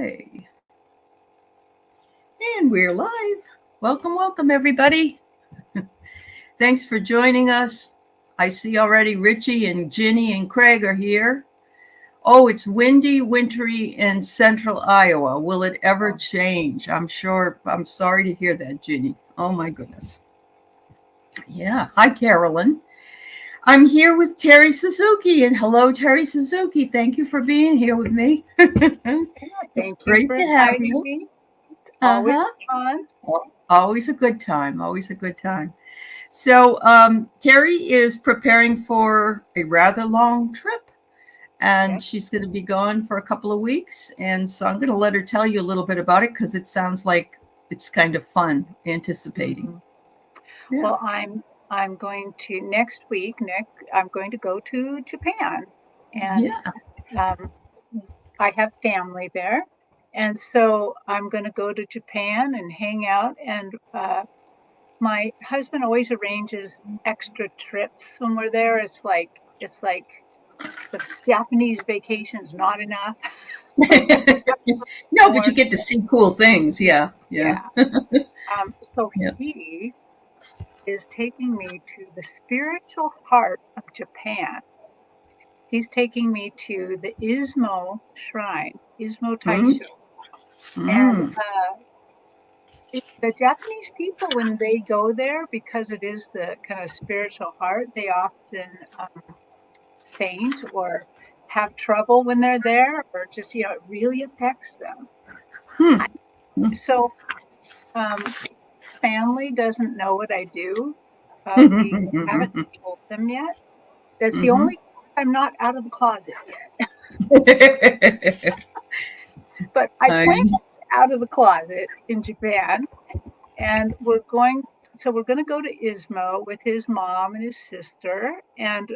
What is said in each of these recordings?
Okay. And we're live. Welcome, welcome, everybody. Thanks for joining us. I see already Richie and Ginny and Craig are here. Oh, it's windy, wintry in central Iowa. Will it ever change? I'm sure. I'm sorry to hear that, Ginny. Oh, my goodness. Yeah. Hi, Carolyn. I'm here with Terry Suzuki. And hello, Terry Suzuki. Thank you for being here with me. It's Thank you great for to have inviting you. me. It's always Uh-huh. fun. Always a good time. Always a good time. So Terry is preparing for a rather long trip, and Yes. she's going to be gone for a couple of weeks. And so I'm going to let her tell you a little bit about it because it sounds like it's kind of fun anticipating. Mhm. Yeah. Well, I'm going to next week, Nick. I'm going to go to Japan, and Yeah. um, I have family there, and so I'm going to go to Japan and hang out. And my husband always arranges extra trips when we're there. It's like the Japanese vacation's not enough. We have to have No, but more. you get to see cool things. Yeah. Yeah. Yeah. So Yeah. he is taking me to the spiritual heart of Japan. He's taking me to the Izmo Shrine, Izmo Mm, Taisho. And mm, the Japanese people, when they go there, because it is the kind of spiritual heart, they often faint or have trouble when they're there, or just, it really affects them. hmm, I, so, um, family doesn't know what I do. We haven't hmm. told them yet. That's the Hmm. only I'm not out of the closet yet. But I I, plan to get out of the closet in Japan, and we're going to go to Izmo with his mom and his sister, and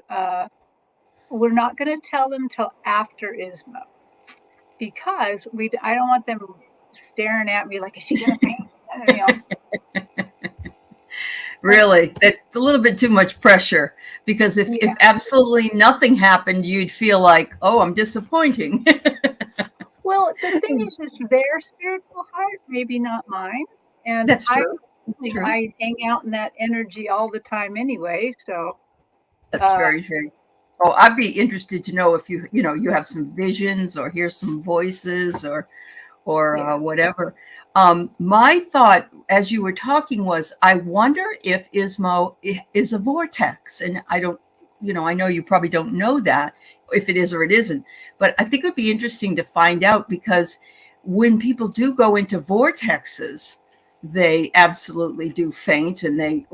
we're not going to tell them till after Izmo because I don't want them staring at me like, is she going to faint? You know, and Really, that's a little bit too much pressure because if yes. absolutely nothing happened, you'd feel like, oh, I'm disappointing. Well, the thing is, it's their spiritual heart, maybe not mine. And That's true. That's true. I hang out in that energy all the time anyway. So, That's uh, very, very. Oh, I'd be interested to know if you have some visions or hear some voices or yeah. whatever. My thought as you were talking was, I wonder if Ismo is a vortex, and I don't, I know you probably don't know that if it is or it isn't, but I think it would be interesting to find out because when people do go into vortexes, they absolutely do faint and they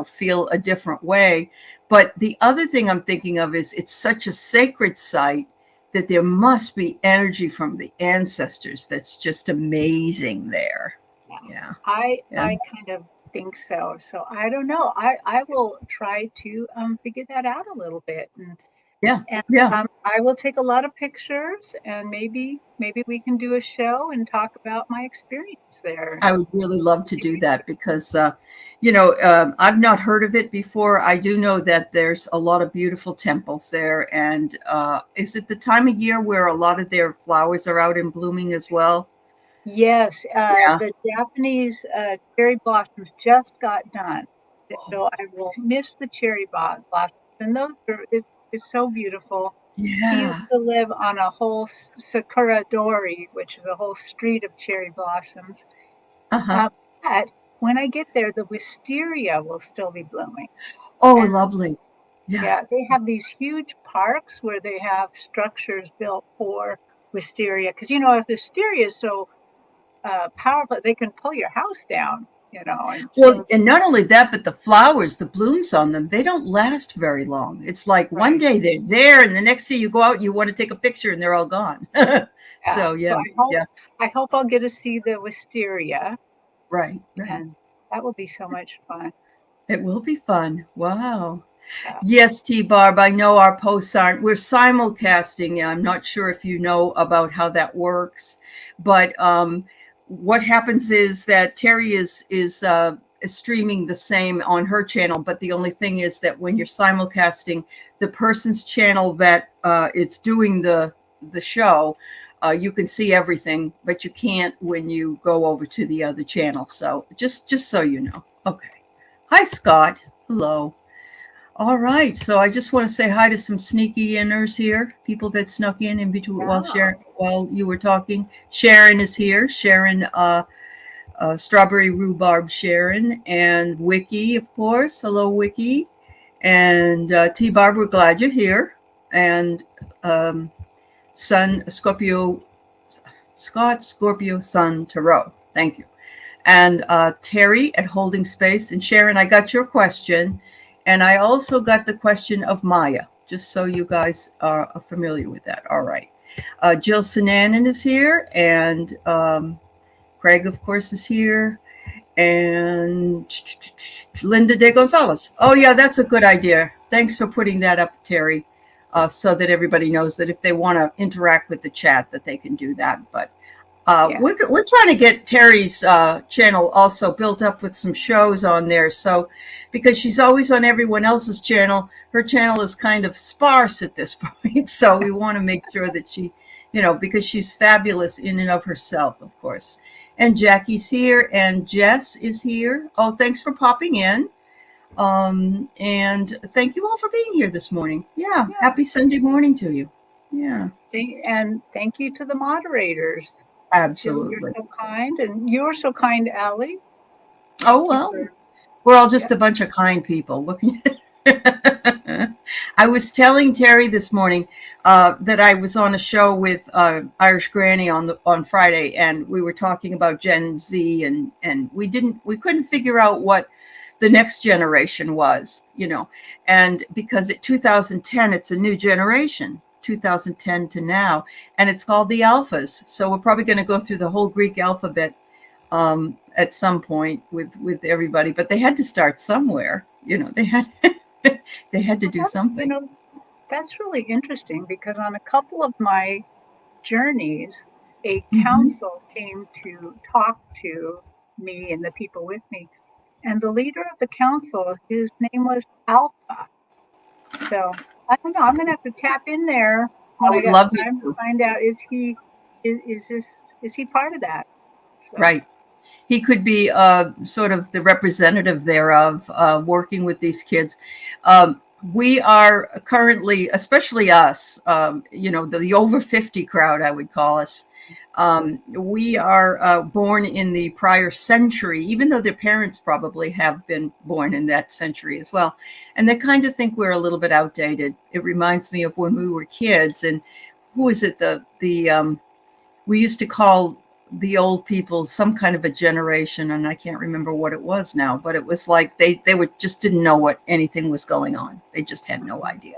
feel a different way. But the other thing I'm thinking of is it's such a sacred site that there must be energy from the ancestors that's just amazing there. Yeah. Yeah. Yeah. I kind of think so. So I don't know. I will try to figure that out a little bit, Yeah. and Yeah. I will take a lot of pictures, and maybe we can do a show and talk about my experience there. I would really love to do that because, I've not heard of it before. I do know that there's a lot of beautiful temples there. And is it the time of year where a lot of their flowers are out and blooming as well? Yes, Yeah. the Japanese cherry blossoms just got done, so I will miss the blossoms, and it's so beautiful. He Yeah. used to live on a whole Sakura Dori, which is a whole street of cherry blossoms. Uh-huh. Uh, but when I get there, the wisteria will still be blooming. Oh, And lovely. Yeah. yeah, they have these huge parks where they have structures built for wisteria. Because if wisteria is so powerful, they can pull your house down. And Well, so and not only that, but the flowers, the blooms on them, they don't last very long. It's like one right, day they're there, and the next day you go out and you want to take a picture, and they're all gone. yeah. So So yeah, yeah, I hope I'll get to see the wisteria, right, right. and that will be so much fun. It will be fun. Wow. Yeah. Yes, T Barb, I know our posts aren't, we're simulcasting. I'm not sure if you know about how that works, but what happens is that Terry is streaming the same on her channel, but the only thing is that when you're simulcasting, the person's channel that is doing the show you can see everything, but you can't when you go over to the other channel. So just so you know. Okay. Hi, Scott. Hello. All right. So I just want to say hi to some sneaky inners here, people that snuck in between while you were talking. Sharon is here. Sharon, Strawberry Rhubarb Sharon, and Wiki, of course. Hello, Wiki. And T Barb, we're glad you're here. And Sun Scorpio, Scott Scorpio Sun Tarot. Thank you. And Terry at Holding Space. And Sharon, I got your question. And I also got the question of Maya, just so you guys are familiar with that. All right. Jill Sinanan is here. And Craig, of course, is here. And Linda De Gonzalez. Oh, yeah, that's a good idea. Thanks for putting that up, Terry, so that everybody knows that if they want to interact with the chat, that they can do that. But we're trying to get Terry's channel also built up with some shows on there. So because she's always on everyone else's channel, her channel is kind of sparse at this point. So we want to make sure that she, because she's fabulous in and of herself, of course. And Jackie's here and Jess is here. Oh, thanks for popping in. And thank you all for being here this morning. Yeah. Happy Sunday morning to you. Yeah. And thank you to the moderators. Absolutely. You're so kind, and you're so kind, Allie. Oh, well, we're all just a bunch of kind people. I was telling Terry this morning that I was on a show with Irish Granny on Friday, and we were talking about Gen Z, and we couldn't figure out what the next generation was, and because at 2010 it's a new generation. 2010 to now, and it's called the Alphas. So we're probably going to go through the whole Greek alphabet at some point with everybody, but they had to start somewhere. They had to do something. That's really interesting, because on a couple of my journeys, a council came to talk to me and the people with me, and the leader of the council, his name was Alpha. So I don't know. I'm going to have to tap in there when I get time to find out, is he part of that? So. Right. He could be sort of the representative thereof, working with these kids. We are currently, especially us, the over 50 crowd, I would call us. We are born in the prior century, even though their parents probably have been born in that century as well. And they kind of think we're a little bit outdated. It reminds me of when we were kids. And who is it? We used to call the old people some kind of a generation, and I can't remember what it was now, but it was like they just didn't know what anything was going on. They just had no idea.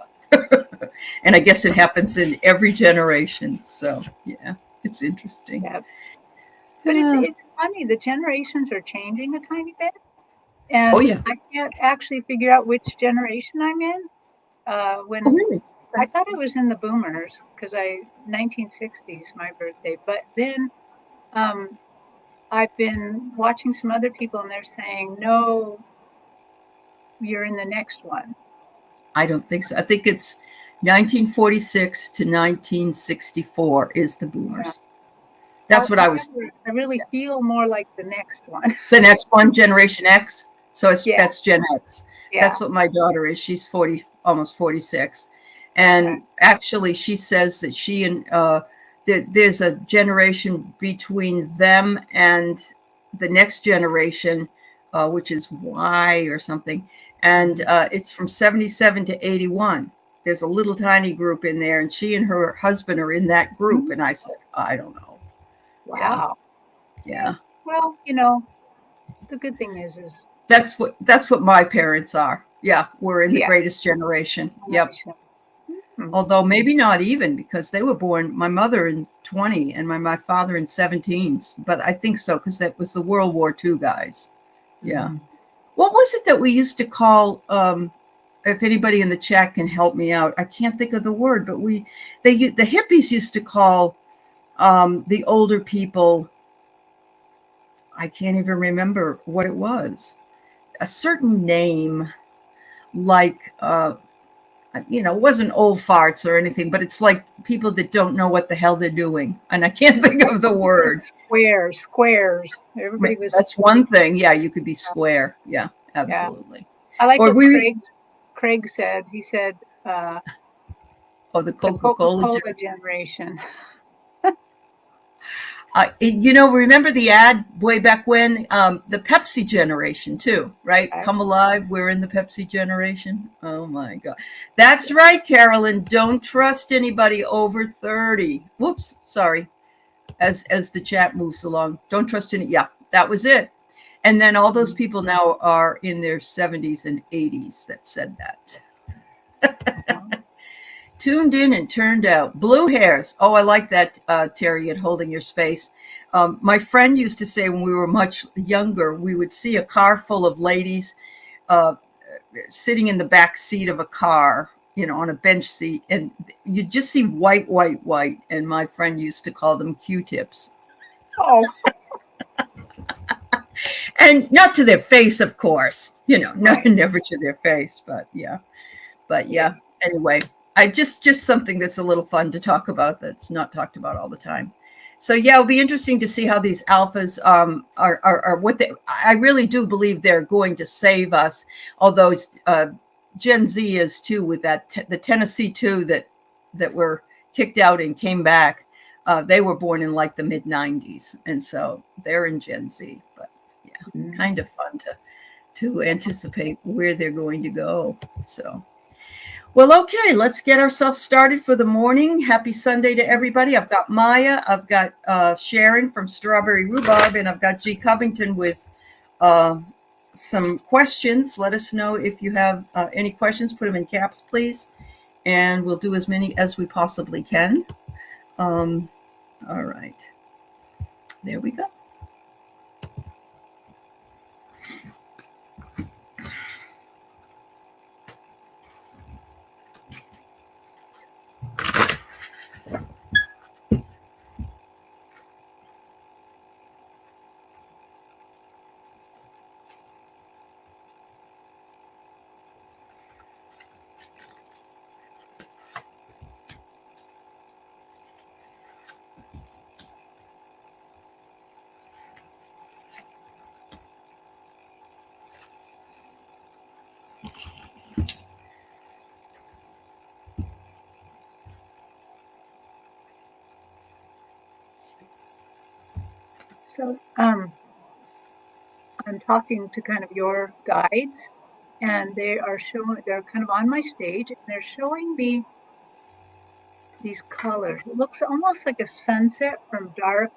And I guess it happens in every generation. So, yeah. It's interesting. Yeah. But it's funny. The generations are changing a tiny bit. And I can't actually figure out which generation I'm in. Really? I thought I was in the boomers, because 1960s, my birthday. But then I've been watching some other people, and they're saying, no, you're in the next one. I don't think so. I think it's 1946 to 1964 is the boomers. Yeah. That's what I was. I really feel more like the next one. The next one, Generation X. So that's Gen X. Yeah. That's what my daughter is. She's 40, almost 46. And actually she says that she and there's a generation between them and the next generation, which is Y or something. And it's from 77 to 81. There's a little tiny group in there, and she and her husband are in that group. And I said, I don't know. Wow. Yeah. Well, the good thing is that's what my parents are. Yeah. We're in the greatest generation. Yep. Although maybe not even, because they were born, my mother in 20 and my father in 17s. But I think so, because that was the World War II guys. Yeah. What was it that we used to call, if anybody in the chat can help me out, I can't think of the word, but the hippies used to call the older people, I can't even remember what it was, a certain name, like, I it wasn't old farts or anything, but it's like people that don't know what the hell they're doing. And I can't think of the word. Squares. Everybody was. That's one thing. Yeah, you could be square. Yeah, Yeah. absolutely. I like Or what we Craig said. He said, the the Coca-Cola. Coca-Cola generation. Remember the ad way back when? The Pepsi generation too, right? Okay. Come alive, we're in the Pepsi generation. Oh my God. That's right, Carolyn. Don't trust anybody over 30. Whoops, sorry. As the chat moves along. Don't trust any. Yeah, that was it. And then all those people now are in their 70s and 80s that said that. Tuned in and turned out. Blue hairs. Oh, I like that, Terry, at Holding Your Space. My friend used to say when we were much younger, we would see a car full of ladies sitting in the back seat of a car, on a bench seat, and you just see white. And my friend used to call them Q-tips. Oh. And not to their face, of course, never to their face, but yeah. Anyway, I just something that's a little fun to talk about that's not talked about all the time. So yeah, it'll be interesting to see how these alphas are what they. I really do believe they're going to save us. Although Gen Z is too, with the Tennessee 2 that were kicked out and came back. They were born in like the mid 90s, and so they're in Gen Z. But yeah, kind of fun to anticipate where they're going to go. So. Well, okay, let's get ourselves started for the morning. Happy Sunday to everybody. I've got Maya, I've got Sharon from Strawberry Rhubarb, and I've got G. Covington with some questions. Let us know if you have any questions. Put them in caps, please, and we'll do as many as we possibly can. All right. There we go. So I'm talking to kind of your guides, and they're kind of on my stage, and they're showing me these colors. It looks almost like a sunset from dark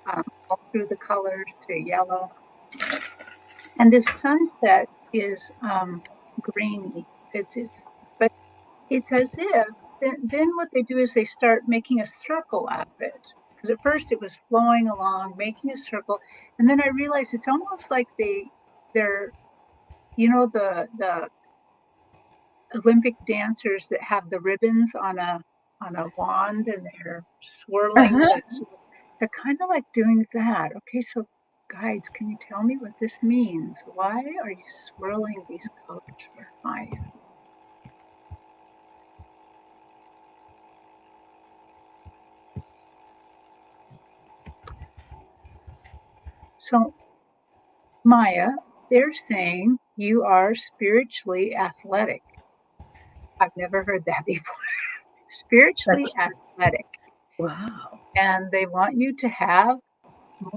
all through the colors to yellow. And this sunset is grainy. But it's as if then what they do is they start making a circle out of it. Because at first it was flowing along, making a circle, and then I realized it's almost like they're the Olympic dancers that have the ribbons on a wand and they're swirling. They're kind of like doing that. Okay, so guides, can you tell me what this means? Why are you swirling these colors for Maya? So, Maya, they're saying you are spiritually athletic. I've never heard that before. Spiritually athletic. Wow. And they want you to have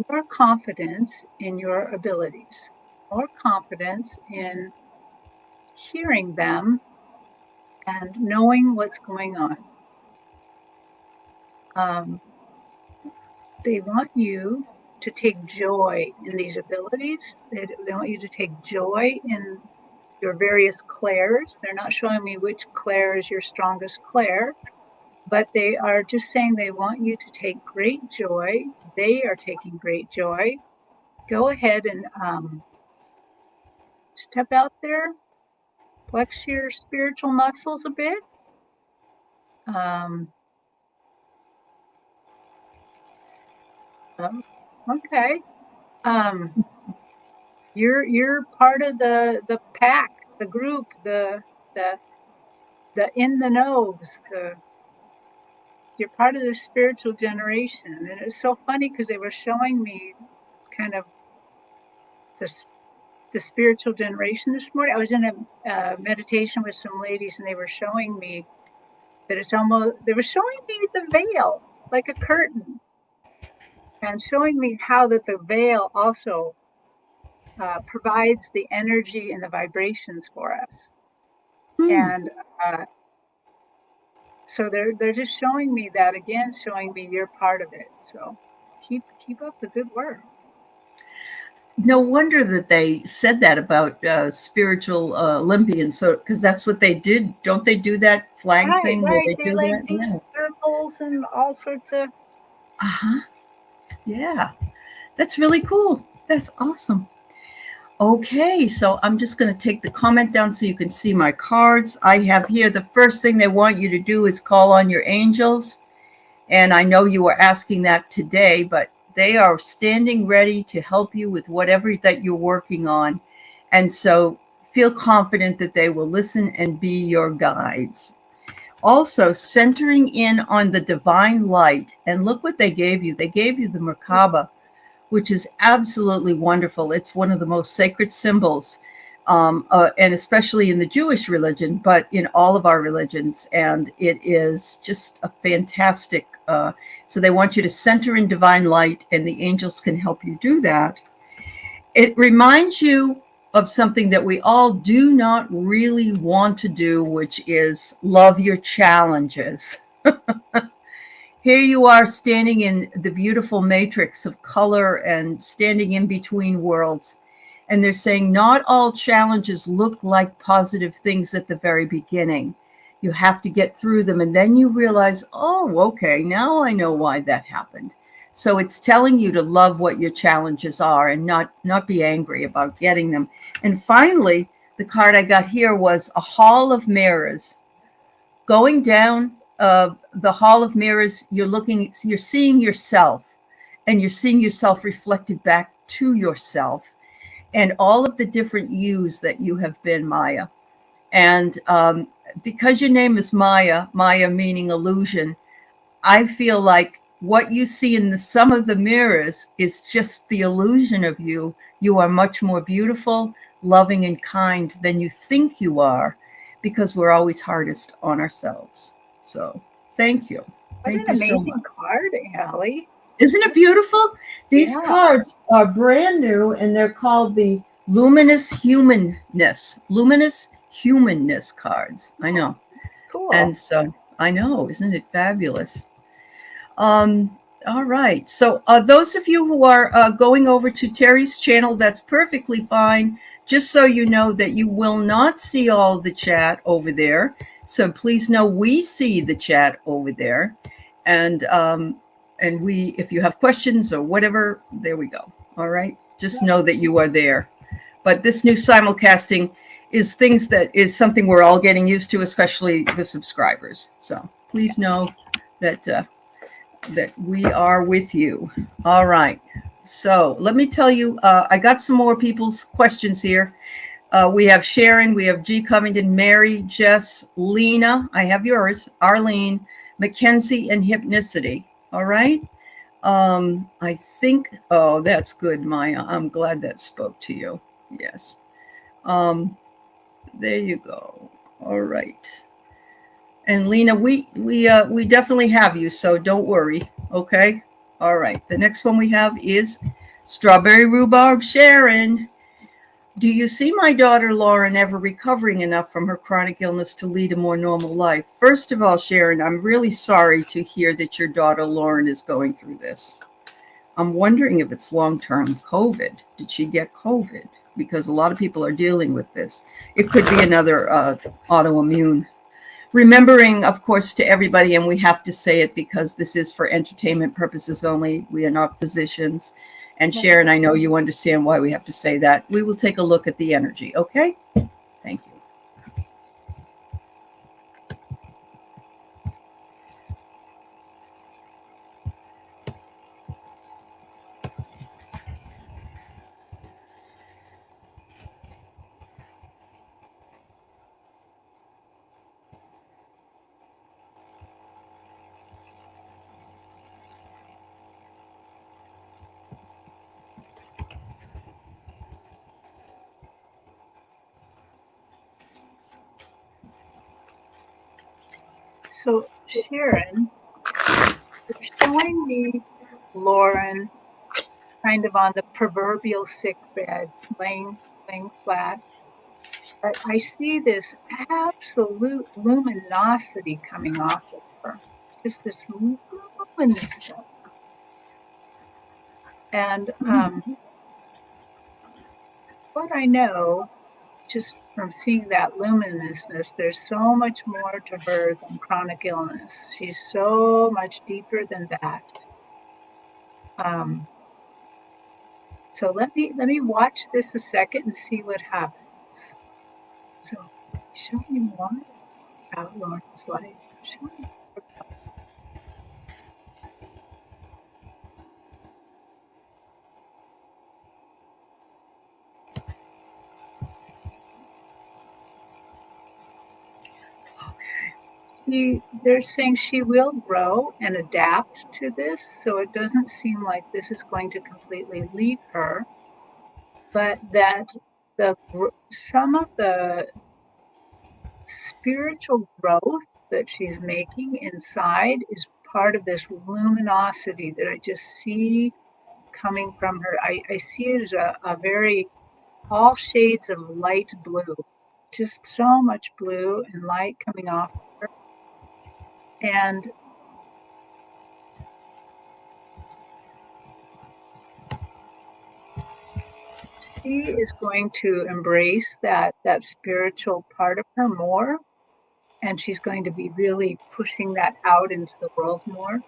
more confidence in your abilities, more confidence in hearing them and knowing what's going on. They want you to take joy in these abilities. They want you to take joy in your various clairs. They're not showing me which clair is your strongest clair, but they are just saying they want you to take great joy. They are taking great joy. Go ahead and step out there, flex your spiritual muscles a bit. Okay. You're part of the pack, the group, the the in the knows, you're part of the spiritual generation. And it's so funny because they were showing me kind of the spiritual generation this morning. I was in a meditation with some ladies, and they were showing me that they were showing me the veil like a curtain, and showing me how that the veil also provides the energy and the vibrations for us. Hmm. And so they're just showing me that again, showing me you're part of it. So keep up the good work. No wonder that they said that about spiritual Olympians. So, because that's what they did. Don't they do that flag Right, thing where right. they They do like that? do Yeah. circles and all sorts of. Uh-huh. Yeah. That's really cool. That's awesome. Okay, so I'm just going to take the comment down so you can see my cards. I have here the first thing they want you to do is call on your angels. And I know you were asking that today, but they are standing ready to help you with whatever that you're working on. And so feel confident that they will listen and be your guides. Also, centering in on the divine light. And look what they gave you. They gave you the Merkaba, which is absolutely wonderful. It's one of the most sacred symbols, and especially in the Jewish religion, but in all of our religions. And it is just a fantastic. So they want you to center in divine light, and the angels can help you do that. It reminds you of something that we all do not really want to do, which is love your challenges. Here you are standing in the beautiful matrix of color and standing in between worlds. And they're saying not all challenges look like positive things at the very beginning. You have to get through them. And then you realize, oh, okay, now I know why that happened. So it's telling you to love what your challenges are and not be angry about getting them. And finally, the card I got here was a hall of mirrors. Going down the hall of mirrors, you're seeing yourself, and you're seeing yourself reflected back to yourself, and all of the different yous that you have been, Maya. And because your name is Maya, Maya meaning illusion, I feel like what you see in some of the mirrors is just the illusion of you. You are much more beautiful, loving, and kind than you think you are, because we're always hardest on ourselves. So thank you. What Thank an you so much. amazing card, Allie. Isn't it beautiful? These Yeah. cards are brand new, and they're called the Luminous Humanness cards. I know. Cool. And so I know, isn't it fabulous? Um, all right. So those of you who are going over to Terry's channel, that's perfectly fine. Just so you know that you will not see all the chat over there. So please know we see the chat over there. And we, if you have questions or whatever, there we go. All right. Just know that you are there. But this new simulcasting is something we're all getting used to, especially the subscribers. So please know that we are with you. All right. So let me tell you, I got some more people's questions here. We have Sharon, we have G. Covington, Mary, Jess, Lena. I have yours, Arlene, Mackenzie, and Hypnicity. All right. I think, oh, that's good, Maya. I'm glad that spoke to you. Yes. There you go. All right. And Lena, we definitely have you, so don't worry. Okay. All right. The next one we have is Strawberry Rhubarb Sharon. Do you see my daughter Lauren ever recovering enough from her chronic illness to lead a more normal life? First of all, Sharon, I'm really sorry to hear that your daughter Lauren is going through this. I'm wondering if it's long-term COVID. Did she get COVID? Because a lot of people are dealing with this. It could be another autoimmune. Remembering, of course, to everybody, and we have to say it because this is for entertainment purposes only. We are not physicians. And Sharon, I know you understand why we have to say that. We will take a look at the energy, okay? Thank you. So Sharon, you're showing me Lauren kind of on the proverbial sick bed, laying flat. But I see this absolute luminosity coming off of her, just this luminous stuff. And what I know, just from seeing that luminousness, there's so much more to her than chronic illness. She's so much deeper than that. So let me watch this a second and see what happens. So show me more about Lauren's life. Show me. They're saying she will grow and adapt to this, so it doesn't seem like this is going to completely leave her, but that some of the spiritual growth that she's making inside is part of this luminosity that I just see coming from her. I see it as a very all shades of light blue, just so much blue and light coming off her. And she is going to embrace that spiritual part of her more, and she's going to be really pushing that out into the world more.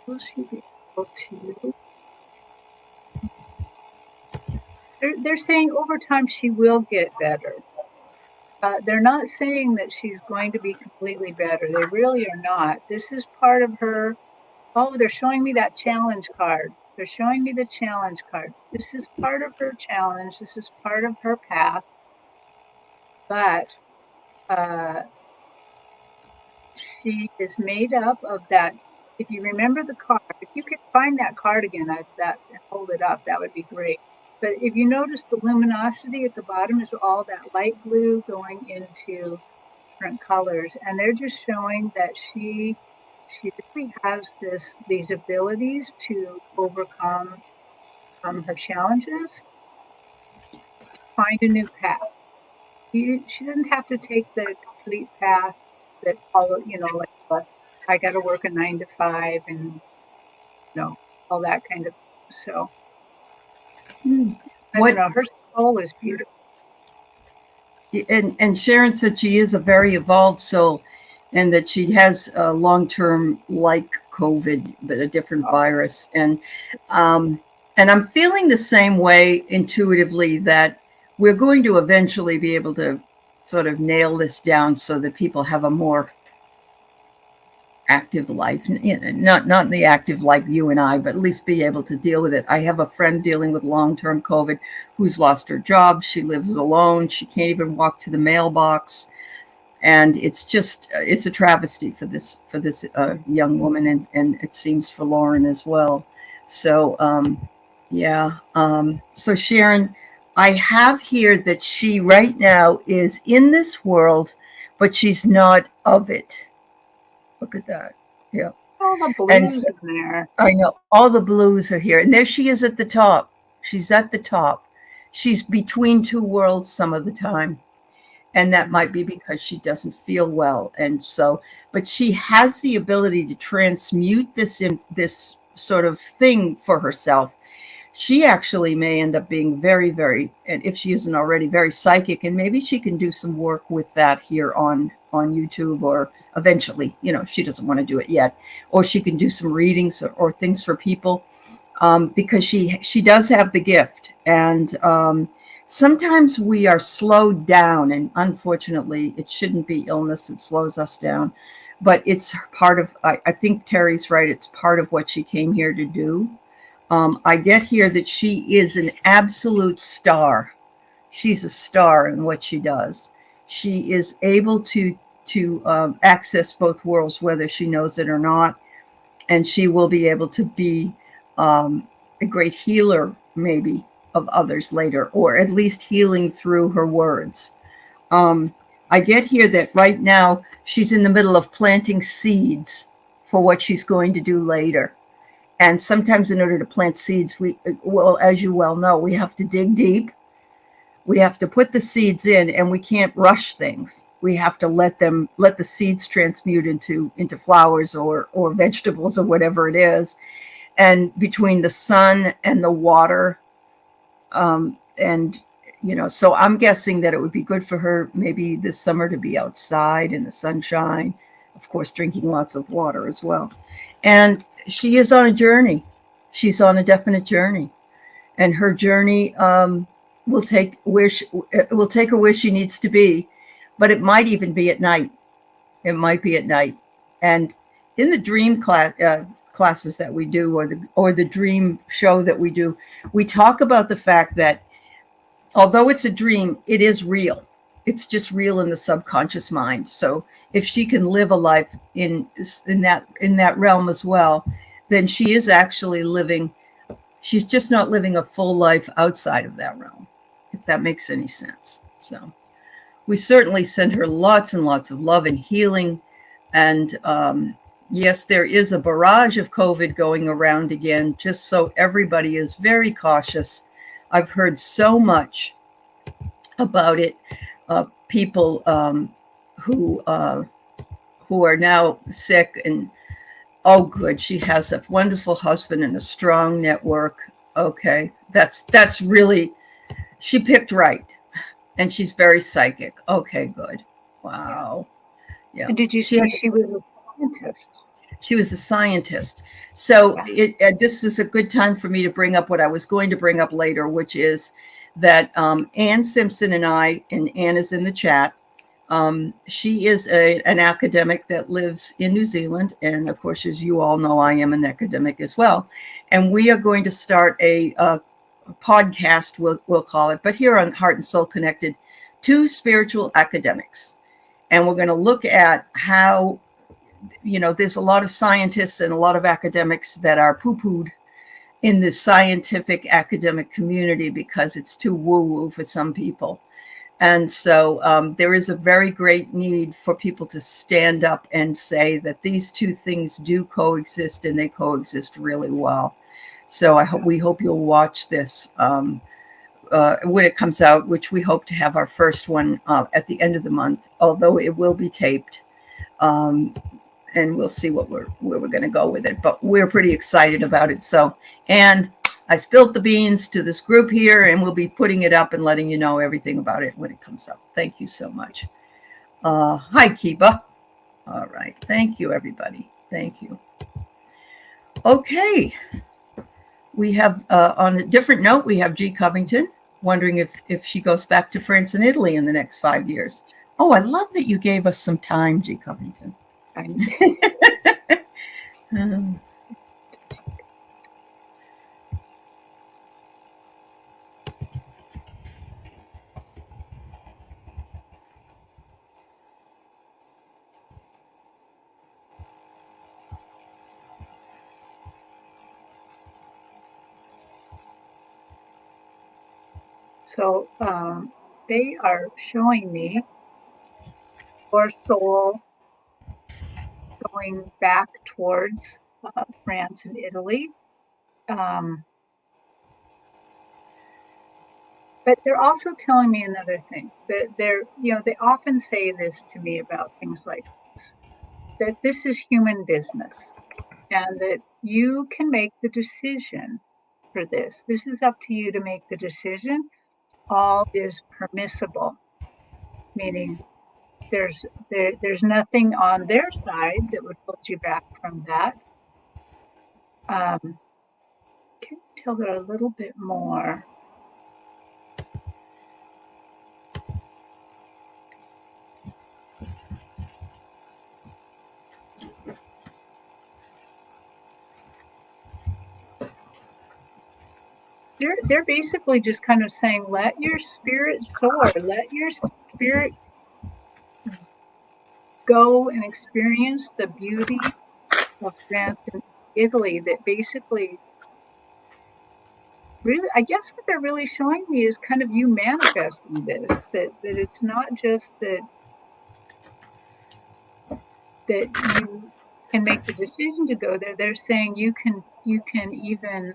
Will she be able to? They're saying over time she will get better. They're not saying that she's going to be completely better. They really are not. This is part of her. Oh, they're showing me that challenge card. They're showing me the challenge card. This is part of her challenge. This is part of her path. But she is made up of that. If you remember the card, if you could find that card again, and hold it up, that would be great. But if you notice, the luminosity at the bottom is all that light blue going into different colors, and they're just showing that she really has these abilities to overcome her challenges, to find a new path. She doesn't have to take the complete path that follow, like I got to work a 9 to 5 and all that kind of thing. So I don't know, her soul is beautiful. And Sharon said she is a very evolved soul, and that she has a long-term like COVID, but a different virus. And I'm feeling the same way intuitively, that we're going to eventually be able to sort of nail this down so that people have a more active life, not the active like you and I, but at least be able to deal with it. I have a friend dealing with long-term COVID who's lost her job. She lives alone. She can't even walk to the mailbox. And it's a travesty for this young woman, and it seems for Lauren as well. So, so Sharon, I have here that she right now is in this world, but she's not of it. Look at that. Yeah. All the blues in there. I know. All the blues are here. And there she is at the top. She's at the top. She's between two worlds some of the time. And that might be because she doesn't feel well. And so, but she has the ability to transmute this sort of thing for herself. She actually may end up being very, very, and if she isn't already, very psychic, and maybe she can do some work with that here on YouTube, or eventually, she doesn't want to do it yet, or she can do some readings or things for people, because she does have the gift. And sometimes we are slowed down, and unfortunately it shouldn't be illness that slows us down, but it's part of, I think Terry's right, it's part of what she came here to do. I get here that she is an absolute star. She's a star in what she does. She is able to access both worlds, whether she knows it or not. And she will be able to be a great healer, maybe, of others later, or at least healing through her words. I get here that right now she's in the middle of planting seeds for what she's going to do later. And sometimes in order to plant seeds, well, as you well know, we have to dig deep. We have to put the seeds in, and we can't rush things. We have to let the seeds transmute into flowers or vegetables or whatever it is. And between the sun and the water, and so I'm guessing that it would be good for her maybe this summer to be outside in the sunshine, of course, drinking lots of water as well. And she is on a journey. She's on a definite journey, and her journey will take her where she needs to be, but it might even be at night. It might be at night. And in the dream classes that we do, or the dream show that we do, we talk about the fact that although it's a dream, it is real. It's just real in the subconscious mind. So if she can live a life in that realm as well, then she is actually living. She's just not living a full life outside of that realm, if that makes any sense. So we certainly send her lots and lots of love and healing. And yes, there is a barrage of COVID going around again, just so everybody is very cautious. I've heard so much about it. People who are now sick, and oh, good, she has a wonderful husband and a strong network. Okay, that's really, she picked right, and she's very psychic. Okay, good. Wow. Yeah. And did you see she was a scientist? She was a scientist. So this is a good time for me to bring up what I was going to bring up later, which is that Ann Simpson and Ann is in the chat. She is an academic that lives in New Zealand. And of course, as you all know, I am an academic as well. And we are going to start a podcast, we'll call it, but here on Heart and Soul Connected, two spiritual academics. And we're going to look at how, there's a lot of scientists and a lot of academics that are poo-pooed in the scientific academic community because it's too woo-woo for some people. And so there is a very great need for people to stand up and say that these two things do coexist, and they coexist really well. So we hope you'll watch this when it comes out, which we hope to have our first one at the end of the month, although it will be taped. And we'll see where we're going to go with it. But we're pretty excited about it. So, and I spilled the beans to this group here, and we'll be putting it up and letting you know everything about it when it comes up. Thank you so much. Hi, Kiba. All right. Thank you, everybody. Thank you. Okay. We have, on a different note, we have G. Covington wondering if she goes back to France and Italy in the next 5 years. Oh, I love that you gave us some time, G. Covington. So they are showing me your soul going back towards France and Italy. But they're also telling me another thing, that they often say this to me about things like this, that this is human business, and that you can make the decision for this. This is up to you to make the decision. All is permissible, meaning there's nothing on their side that would hold you back from that. Can you tell her a little bit more? They're basically just kind of saying, let your spirit soar, let your spirit go and experience the beauty of France and Italy. That basically, really, I guess what they're really showing me is kind of you manifesting this, that it's not just that that you can make the decision to go there. They're saying you can even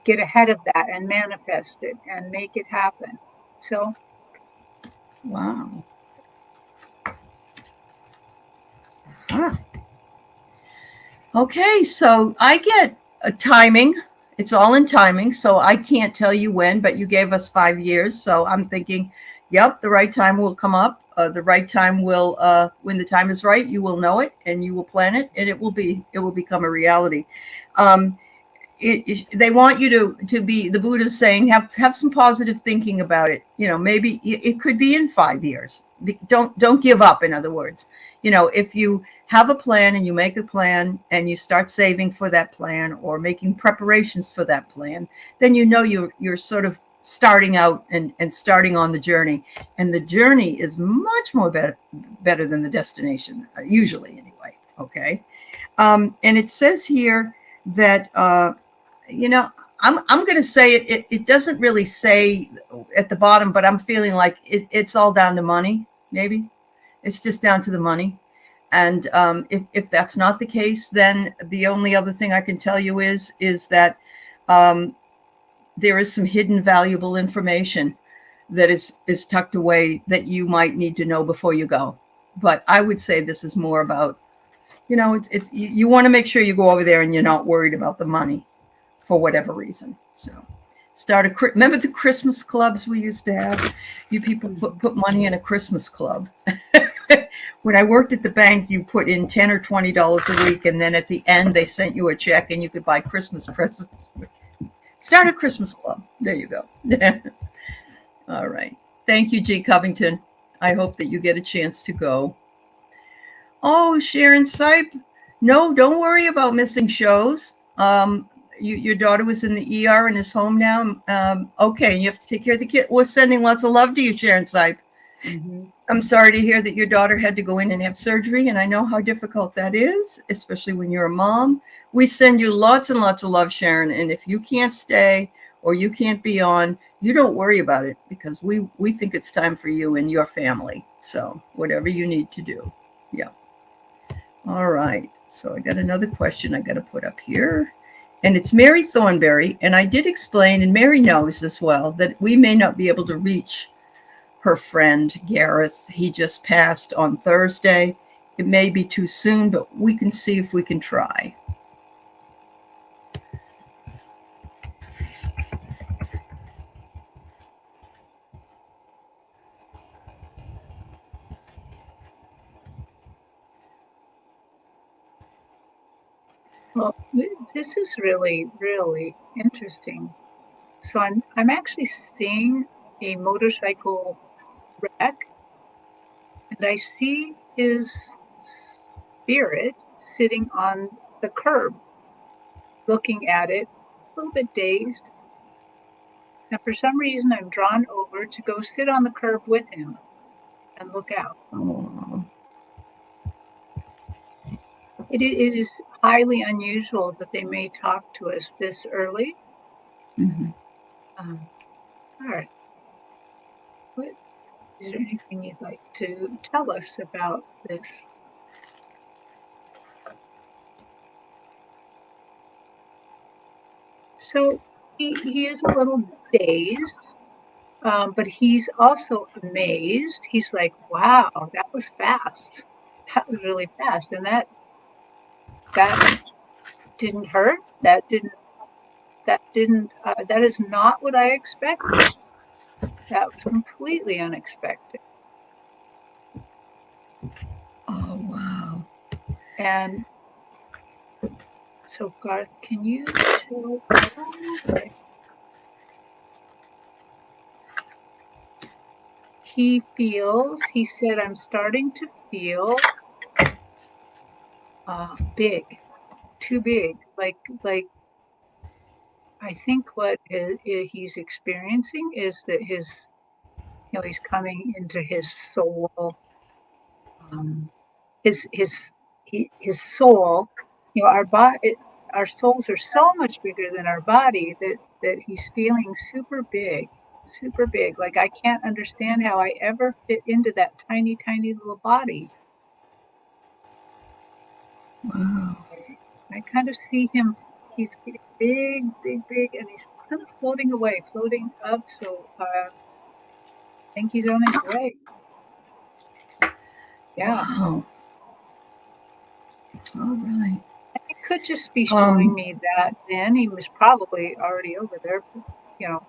get ahead of that and manifest it and make it happen. So Wow. Huh. Okay, so I get a timing. It's all in timing, so I can't tell you when, but you gave us 5 years, so I'm thinking, yep, the right time will come up. The right time will, when the time is right, you will know it, and you will plan it, and it will become a reality. Um, they want you to be, the Buddha's saying, have some positive thinking about it. Maybe it could be in 5 years. Don't give up. In other words, if you have a plan and you make a plan and you start saving for that plan or making preparations for that plan, then you're sort of starting out and starting on the journey. And the journey is much more better than the destination, usually anyway. Okay. And it says here that you know, I'm going to say it doesn't really say at the bottom, but I'm feeling like it's all down to money. Maybe it's just down to the money. And if that's not the case, then the only other thing I can tell you is that there is some hidden valuable information that is tucked away that you might need to know before you go. But I would say this is more about, you want to make sure you go over there and you're not worried about the money for whatever reason. So remember the Christmas clubs we used to have? You people put money in a Christmas club. When I worked at the bank, you put in $10 or $20 a week, and then at the end they sent you a check and you could buy Christmas presents. Start a Christmas club. There you go. All right. Thank you, G. Covington. I hope that you get a chance to go. Oh, Sharon Sipe. No, don't worry about missing shows. Your daughter was in the ER and is home now. Okay, you have to take care of the kid. We're sending lots of love to you, Sharon Sipe. Mm-hmm. I'm sorry to hear that your daughter had to go in and have surgery, and I know how difficult that is, especially when you're a mom. We send you lots and lots of love, Sharon, and if you can't stay or you can't be on, you don't worry about it, because we think it's time for you and your family. So whatever you need to do. Yeah. All right. So I got another question I got to put up here. And it's Mary Thornberry. And I did explain, and Mary knows as well, that we may not be able to reach her friend Gareth. He just passed on Thursday. It may be too soon, but we can see if we can try. Well, this is really, really interesting. So I'm actually seeing a motorcycle wreck, and I see his spirit sitting on the curb, looking at it, a little bit dazed. And for some reason, I'm drawn over to go sit on the curb with him and look out. Oh. It is highly unusual that they may talk to us this early. Mm-hmm. All right. Is there anything you'd like to tell us about this? So he is a little dazed, but he's also amazed. He's like, "Wow, that was fast. That was really fast," and that didn't hurt. That is not what I expected. That was completely unexpected. Oh, wow. And so, Garth, can you show? He said, "I'm starting to feel big, too big. Like I think what he's experiencing is that he's coming into his soul, his soul. Our souls are so much bigger than our body that he's feeling super big. Like I can't understand how I ever fit into that tiny, tiny little body." Wow. I kind of see him. He's getting big, big, big, and he's kind of floating away, floating up. So I think he's on his way. Yeah. Wow. All right. It could just be showing Um, me that then he was probably already over there. You know,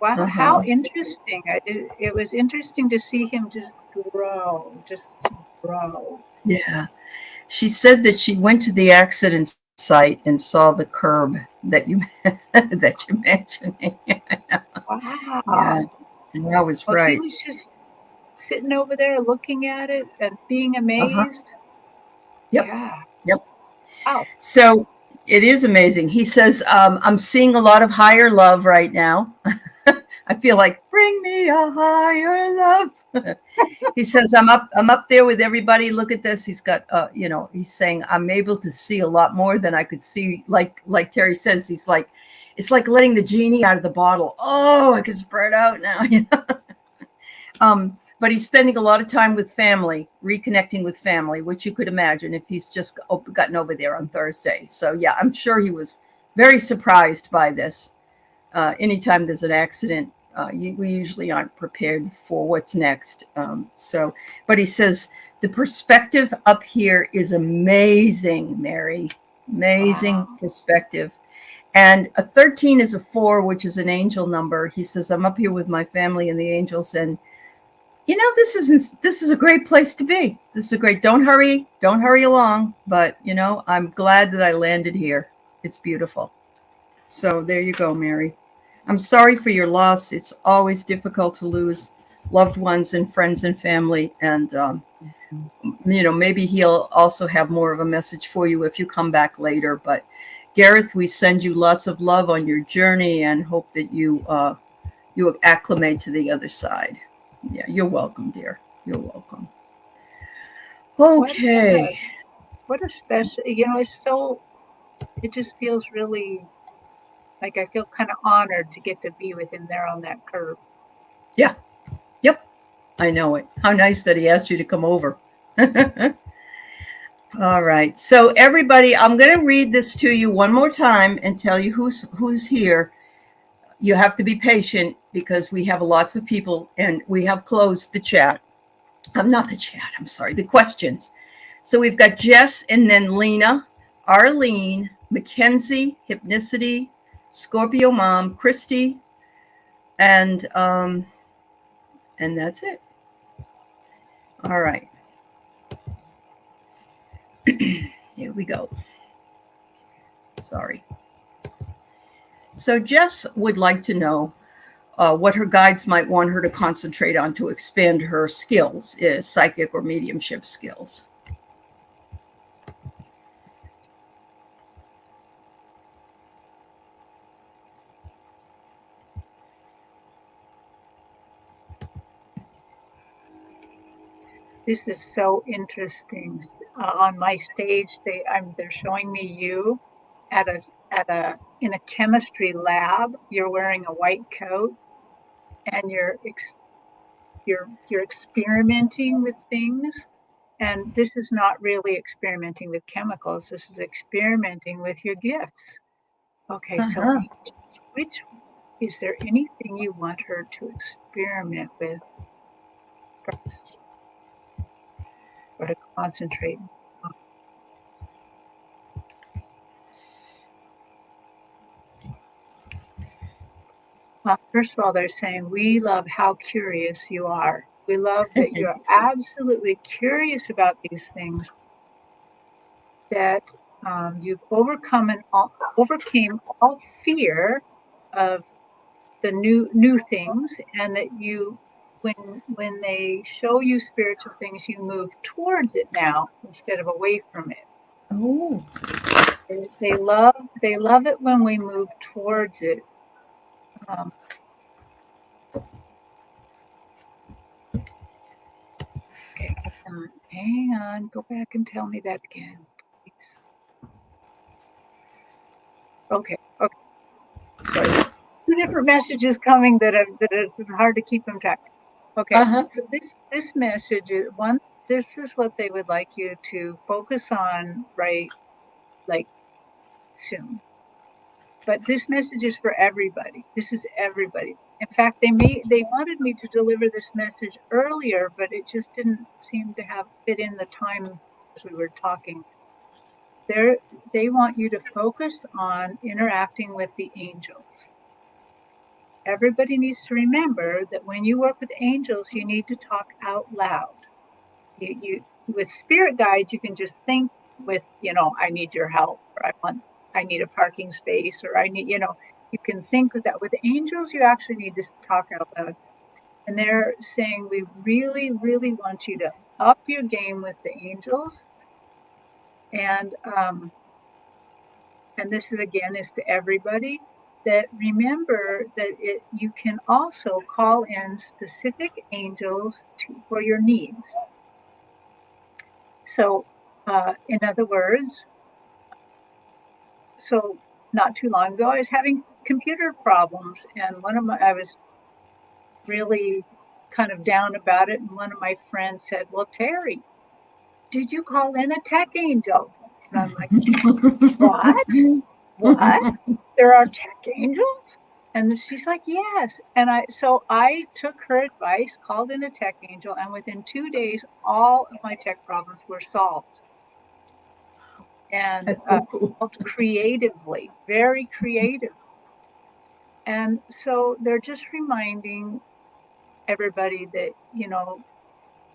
wow, how uh-huh. interesting. It was interesting to see him just grow. Yeah. She said that she went to the accident site and saw the curb that you that you mentioned. Yeah, Wow. that was Well, he right. was just sitting over there looking at it and being Uh-huh. amazed. Yep. Yeah. Yep. Wow. So it is amazing. He says, I'm seeing a lot of higher love right now. I feel like bring me a higher love. He says, I'm up there with everybody. Look at this. He's got he's saying I'm able to see a lot more than I could see. Like Terry says, he's like, it's like letting the genie out of the bottle. Oh, I can spread out now. But he's spending a lot of time with family, reconnecting with family, which you could imagine if he's just gotten over there on Thursday. So yeah, I'm sure he was very surprised by this. Anytime there's an accident, we usually aren't prepared for what's next. But he says the perspective up here is amazing, Mary. Amazing Wow. perspective. And a 13 is a 4, which is an angel number. He says, I'm up here with my family and the angels, and this is a great place to be. This is a great, don't hurry along, but I'm glad that I landed here. It's beautiful. So there you go, Mary. I'm sorry for your loss. It's always difficult to lose loved ones and friends and family, and maybe he'll also have more of a message for you if you come back later. But Gareth, we send you lots of love on your journey and hope that you acclimate to the other side. Yeah, you're welcome, dear. You're welcome. What Okay. what a special, it just feels really like I feel kind of honored to get to be with him there on that curb. Yeah. Yep. I know it. How nice that he asked you to come over. All right. So everybody, I'm going to read this to you one more time and tell you who's here. You have to be patient because we have lots of people and we have closed the chat. I'm not the chat. I'm sorry. The questions. So we've got Jess and then Lena, Arlene, Mackenzie, Hypnicity, Scorpio Mom, Christy, and that's it. All right. Here we go. Sorry. So Jess would like to know what her guides might want her to concentrate on to expand her skills, psychic or mediumship skills. This is so interesting. On my stage, they're showing me you at a in a chemistry lab. You're wearing a white coat and you're experimenting with things. And this is not really experimenting with chemicals. This is experimenting with your gifts. Okay, so Uh-huh. which is there anything you want her to experiment with first or to concentrate on? First of all, they're saying, we love how curious you are. We love that you're absolutely curious about these things, that you've overcame all fear of the new things, and that you, when they show you spiritual things, you move towards it now instead of away from it. Oh. They love it when we move towards it. Um, okay, hang on, go back and tell me that again, please. Okay. Sorry, two different messages coming that are hard to keep them track. Okay, Uh-huh. so this message is one this is what they would like you to focus on right like soon. But this message is for everybody. This is everybody. In fact, they wanted me to deliver this message earlier, but it just didn't seem to have fit in the time as we were talking. They want you to focus on interacting with the angels. Everybody needs to remember that when you work with angels, you need to talk out loud. You with spirit guides, you can just think with, I need your help, or I need a parking space, or I need, you can think with that. With angels, you actually need to talk out loud. And they're saying, we really, really want you to up your game with the angels. And this is to everybody, that remember that you can also call in specific angels for your needs. So, in other words, so not too long ago, I was having computer problems, and I was really kind of down about it. And one of my friends said, "Well, Terry, did you call in a tech angel?" And I'm like, "What? What? There are tech angels?" And she's like, "Yes." And so I took her advice, called in a tech angel, and within 2 days, all of my tech problems were solved. And That's so cool. creatively, very creative. And so they're just reminding everybody that,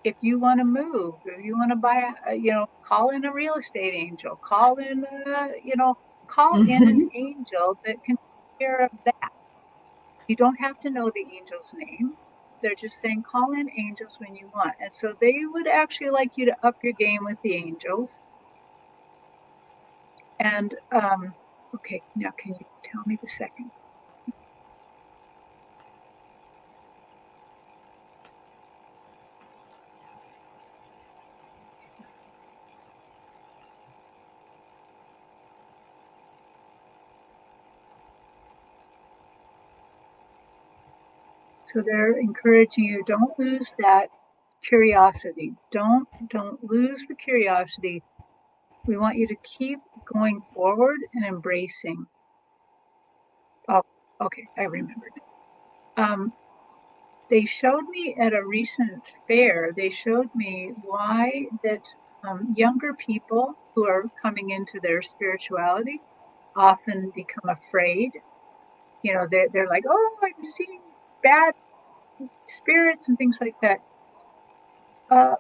if you want to move, if you want to buy, call in a real estate angel, call in an angel that can take care of that. You don't have to know the angel's name. They're just saying, call in angels when you want. And so they would actually like you to up your game with the angels. And, okay, now can you tell me the second? So they're encouraging you, don't lose that curiosity. Don't lose the curiosity. We want you to keep going forward and embracing. Oh, okay, I remembered. They showed me at a recent fair, they showed me why that younger people who are coming into their spirituality often become afraid. They're like, oh, I'm seeing bad spirits and things like that.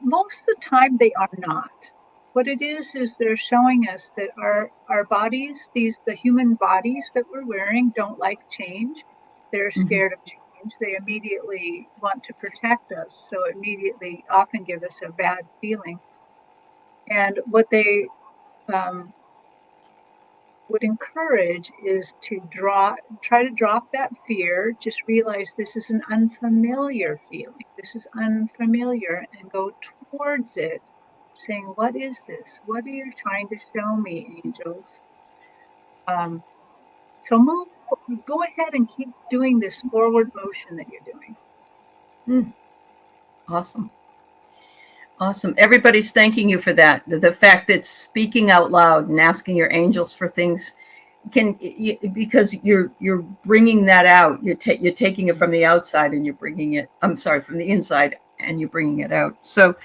Most of the time they are not. What it is they're showing us that our bodies, the human bodies that we're wearing, don't like change. They're scared of change. They immediately want to protect us, so immediately often give us a bad feeling. And what they would encourage is to try to drop that fear. Just realize this is an unfamiliar feeling. This is unfamiliar, and go towards it, saying, what is this? What are you trying to show me, angels? So go ahead and keep doing this forward motion that you're doing. Awesome. Awesome. Everybody's thanking you for that. The fact that speaking out loud and asking your angels for things because you're bringing that out. You're taking it from the outside and you're bringing it, from the inside and you're bringing it out. So,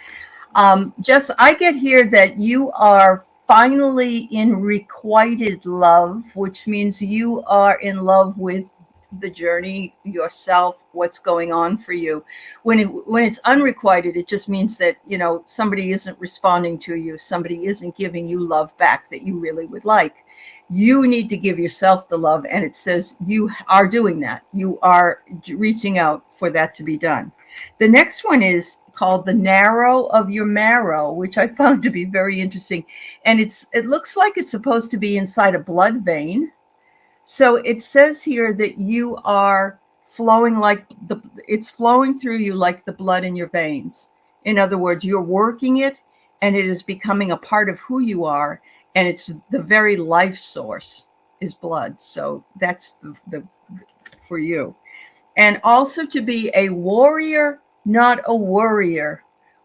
Jess, I get here that you are finally in requited love, which means you are in love with the journey yourself, what's going on for you. When it's unrequited, it just means that somebody isn't responding to you, somebody isn't giving you love back that you really would like. You need to give yourself the love, and it says you are doing that. You are reaching out for that to be done. The next one is called the narrow of your marrow, which I found to be very interesting, and it looks like it's supposed to be inside a blood vein. So it says here that you are flowing it's flowing through you like the blood in your veins. In other words, you're working it and it is becoming a part of who you are. And it's the very life source is blood. So that's the for you. And also to be a warrior, not a worrier,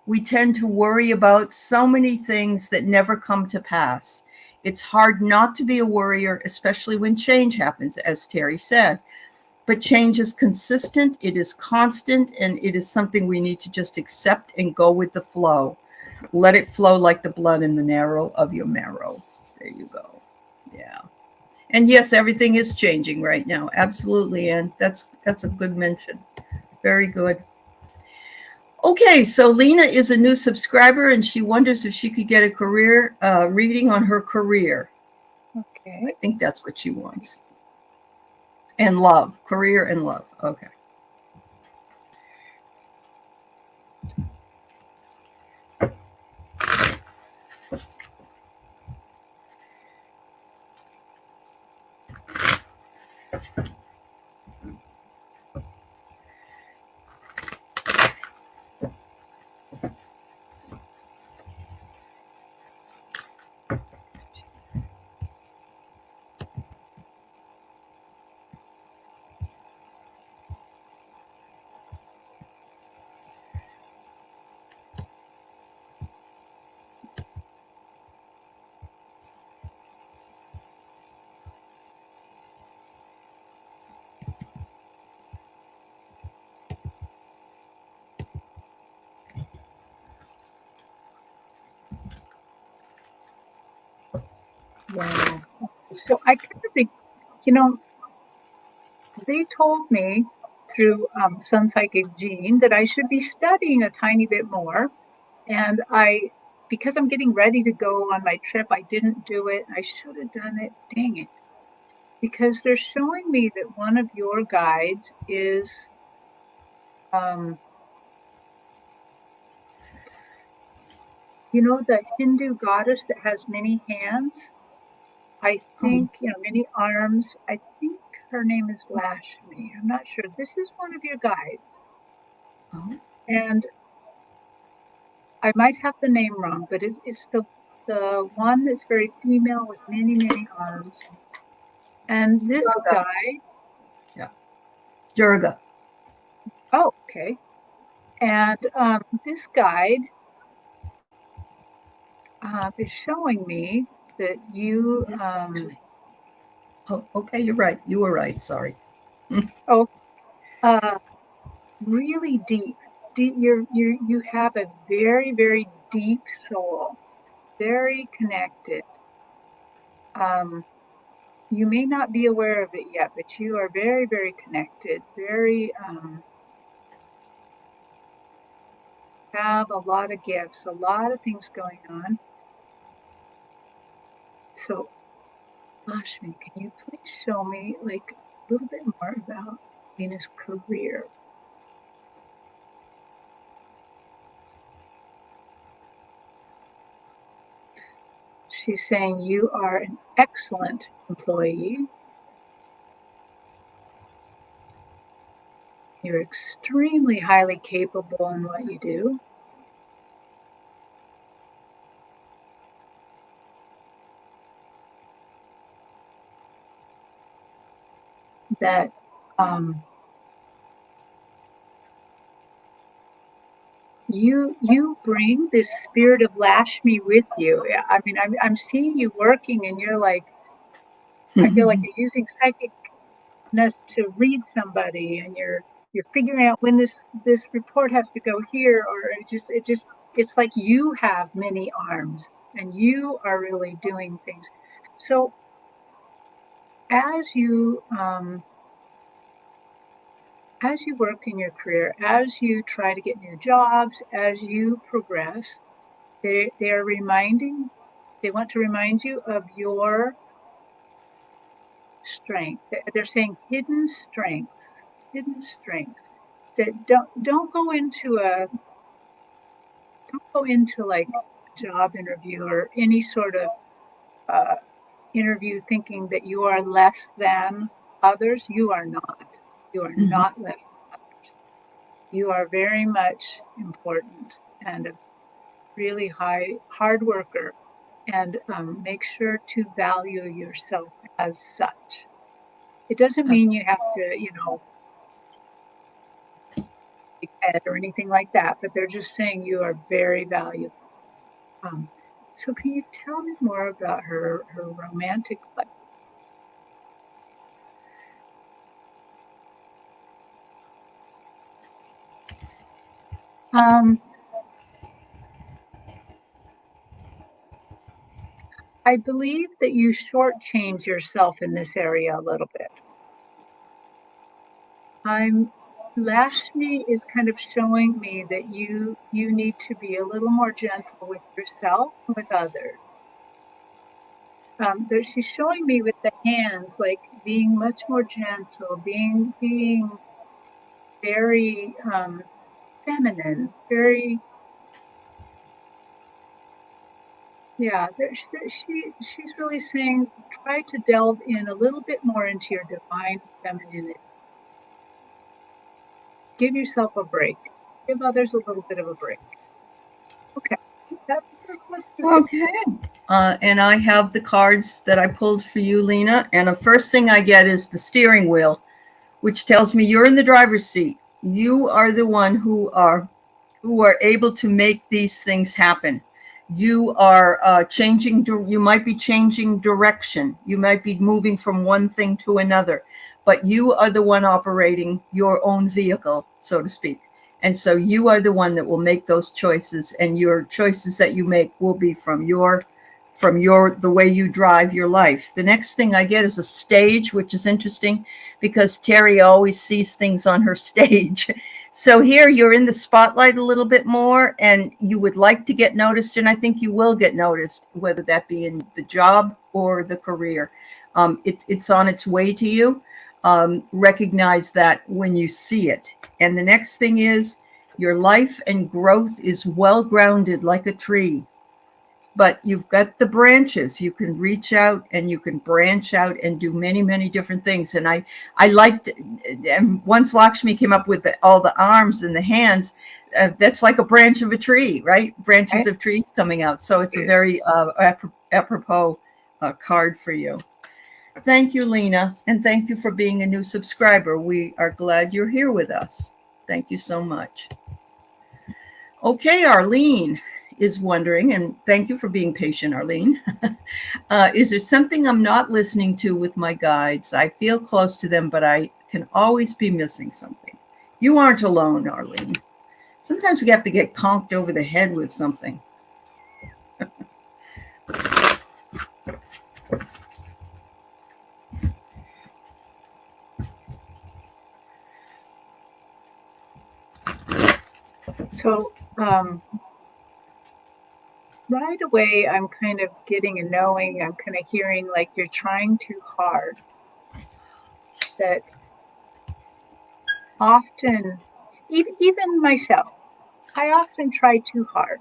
we tend to worry about so many things that never come to pass. It's hard not to be a worrier, especially when change happens, as Terry said. But change is consistent, it is constant, and it is something we need to just accept and go with the flow. Let it flow like the blood in the narrow of your marrow. There you go. Yeah. And yes, everything is changing right now. Absolutely. And that's a good mention. Very good. Okay, so Lena is a new subscriber and she wonders if she could get a career reading on her career. Okay. I think that's what she wants. And love, career and love. Okay. Wow. So I kind of think, you know, they told me through Sun Psychic Gene that I should be studying a tiny bit more. And because I'm getting ready to go on my trip, I didn't do it. I should have done it. Dang it. Because they're showing me that one of your guides is, the Hindu goddess that has many hands. I think, many arms. I think her name is Lashmi. I'm not sure. This is one of your guides. Oh. And I might have the name wrong, but it's the one that's very female with many, many arms. And this guide. Yeah. Durga. Oh, okay. And this guide is showing me that you. Oh, okay, you're right. You were right. Sorry. Really deep. You have a very, very deep soul, very connected. You may not be aware of it yet, but you are very, very connected, very, have a lot of gifts, a lot of things going on. So, Lashmi, can you please show me like a little bit more about Lena's career? She's saying you are an excellent employee. You're extremely highly capable in what you do. That you bring this spirit of Lashmi with you. I mean, I'm seeing you working, and you're like, I feel like you're using psychicness to read somebody, and you're figuring out when this report has to go here, or it's like you have many arms, and you are really doing things. So as you work in your career, as you try to get new jobs, as you progress, they want to remind you of your strength. They're saying hidden strengths that don't go into like a job interview or any sort of interview thinking that you are less than others. You are not. You are not less than others. You are very much important and a really hard worker, and make sure to value yourself as such. It doesn't mean you have to, big head or anything like that, but they're just saying you are very valuable. So can you tell me more about her romantic life? I believe that you shortchange yourself in this area a little bit. Lakshmi is kind of showing me that you need to be a little more gentle with yourself and with others. She's showing me with the hands, like being much more gentle, being very feminine, very yeah. She's really saying try to delve in a little bit more into your divine femininity. Give yourself a break. Give others a little bit of a break. Okay, that's what. Okay. And I have the cards that I pulled for you, Lena. And the first thing I get is the steering wheel, which tells me you're in the driver's seat. You are the one who are able to make these things happen. You are changing. You might be changing direction. You might be moving from one thing to another, but you are the one operating your own vehicle, so to speak. And so you are the one that will make those choices, and your choices that you make will be from the way you drive your life. The next thing I get is a stage, which is interesting because Terry always sees things on her stage. So here you're in the spotlight a little bit more, and you would like to get noticed, and I think you will get noticed, whether that be in the job or the career. It's on its way to you. Recognize that when you see it. And the next thing is your life and growth is well grounded like a tree. But you've got the branches. You can reach out and you can branch out and do many, many different things. And I liked, and once Lakshmi came up with all the arms and the hands, that's like a branch of a tree, right? Branches of trees coming out. So it's a very apropos card for you. Thank you, Lena. And thank you for being a new subscriber. We are glad you're here with us. Thank you so much. Okay, Arlene is wondering, and thank you for being patient, Arlene. Is there something I'm not listening to with my guides? I feel close to them, but I can always be missing something. You aren't alone, Arlene. Sometimes we have to get conked over the head with something. So, right away, I'm kind of getting a knowing, I'm kind of hearing like you're trying too hard. That often, even myself, I often try too hard.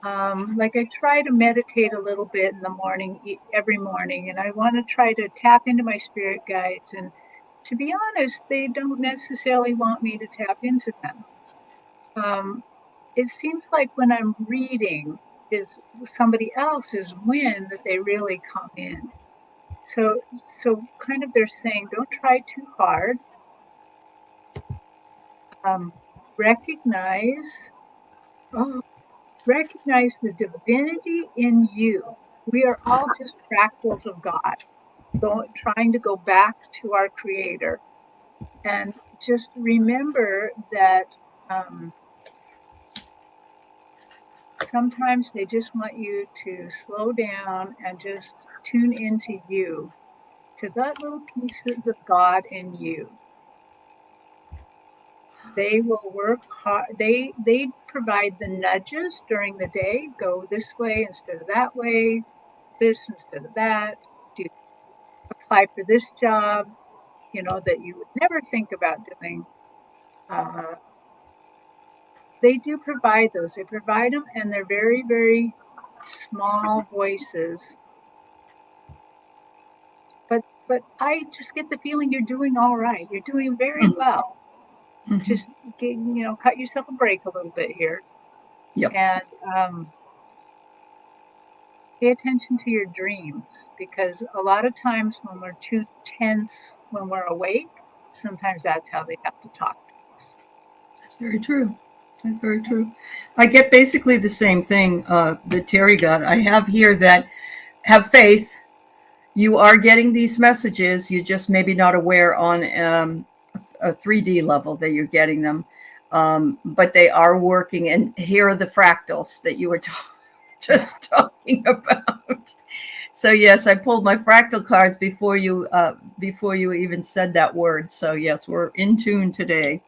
Like I try to meditate a little bit in the morning, every morning, and I want to try to tap into my spirit guides. And to be honest, they don't necessarily want me to tap into them. It seems like when I'm reading is somebody else's win that they really come in. So kind of they're saying, don't try too hard. Recognize the divinity in you. We are all just fractals of God, trying to go back to our Creator. And just remember that sometimes they just want you to slow down and just tune into you, to that little pieces of God in you. They will work hard. They provide the nudges during the day. Go this way instead of that way. This instead of that. Apply for this job, that you would never think about doing. They do provide those. They provide them, and they're very, very small voices. But I just get the feeling you're doing all right. You're doing very well. Mm-hmm. Just cut yourself a break a little bit here. Yep. And pay attention to your dreams, because a lot of times when we're too tense when we're awake, sometimes that's how they have to talk to us. That's very true. That's very true. I get basically the same thing that Terry got. I have here that have faith. You are getting these messages. You're just maybe not aware on a 3D level that you're getting them. But they are working. And here are the fractals that you were just talking about. So yes, I pulled my fractal cards before you even said that word. So yes, we're in tune today.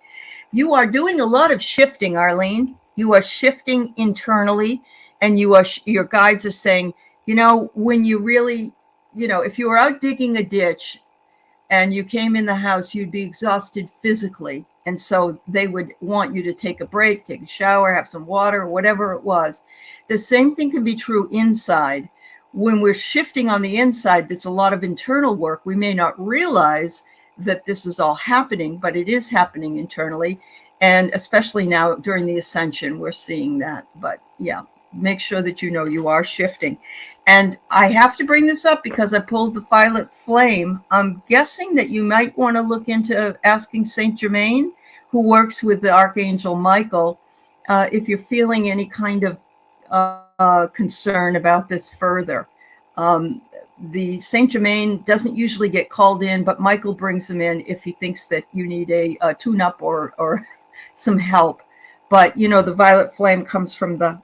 You are doing a lot of shifting, Arlene. You are shifting internally, and your guides are saying, when you really, if you were out digging a ditch and you came in the house, you'd be exhausted physically. And so they would want you to take a break, take a shower, have some water, whatever it was. The same thing can be true inside. When we're shifting on the inside, there's a lot of internal work. We may not realize that this is all happening, but it is happening internally. And especially now during the ascension, we're seeing that. But yeah, make sure that you are shifting. And I have to bring this up because I pulled the violet flame. I'm guessing that you might want to look into asking Saint Germain, who works with the Archangel Michael, if you're feeling any kind of concern about this further. The Saint Germain doesn't usually get called in, but Michael brings them in if he thinks that you need a tune-up or some help. But the violet flame comes from the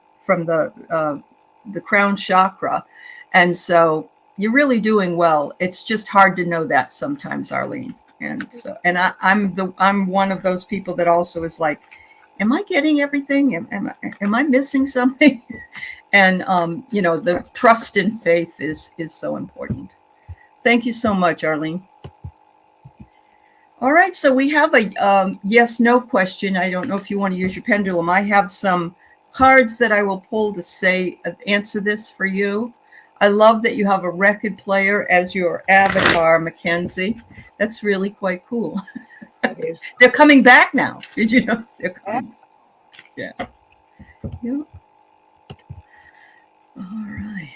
crown chakra, and so you're really doing well. It's just hard to know that sometimes, Arlene. And so, and I'm one of those people that also is like, am I getting everything? Am I missing something? And the trust and faith is so important. Thank you so much, Arlene. All right, so we have a yes/no question. I don't know if you want to use your pendulum. I have some cards that I will pull to answer this for you. I love that you have a record player as your avatar, Mackenzie. That's really quite cool. That is. They're coming back now. Did you know they're coming? Yeah. Yep. All right.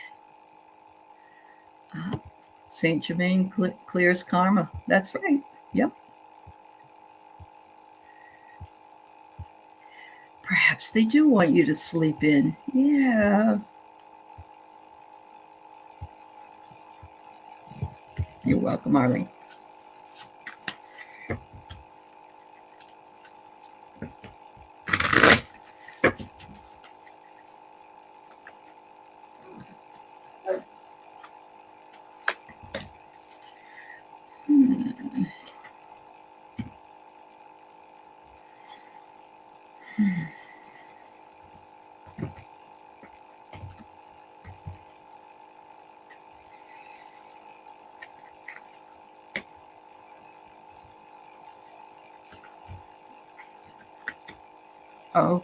Saint Germain clears karma. That's right. Yep. Perhaps they do want you to sleep in. Yeah. You're welcome, Arlene. Oh.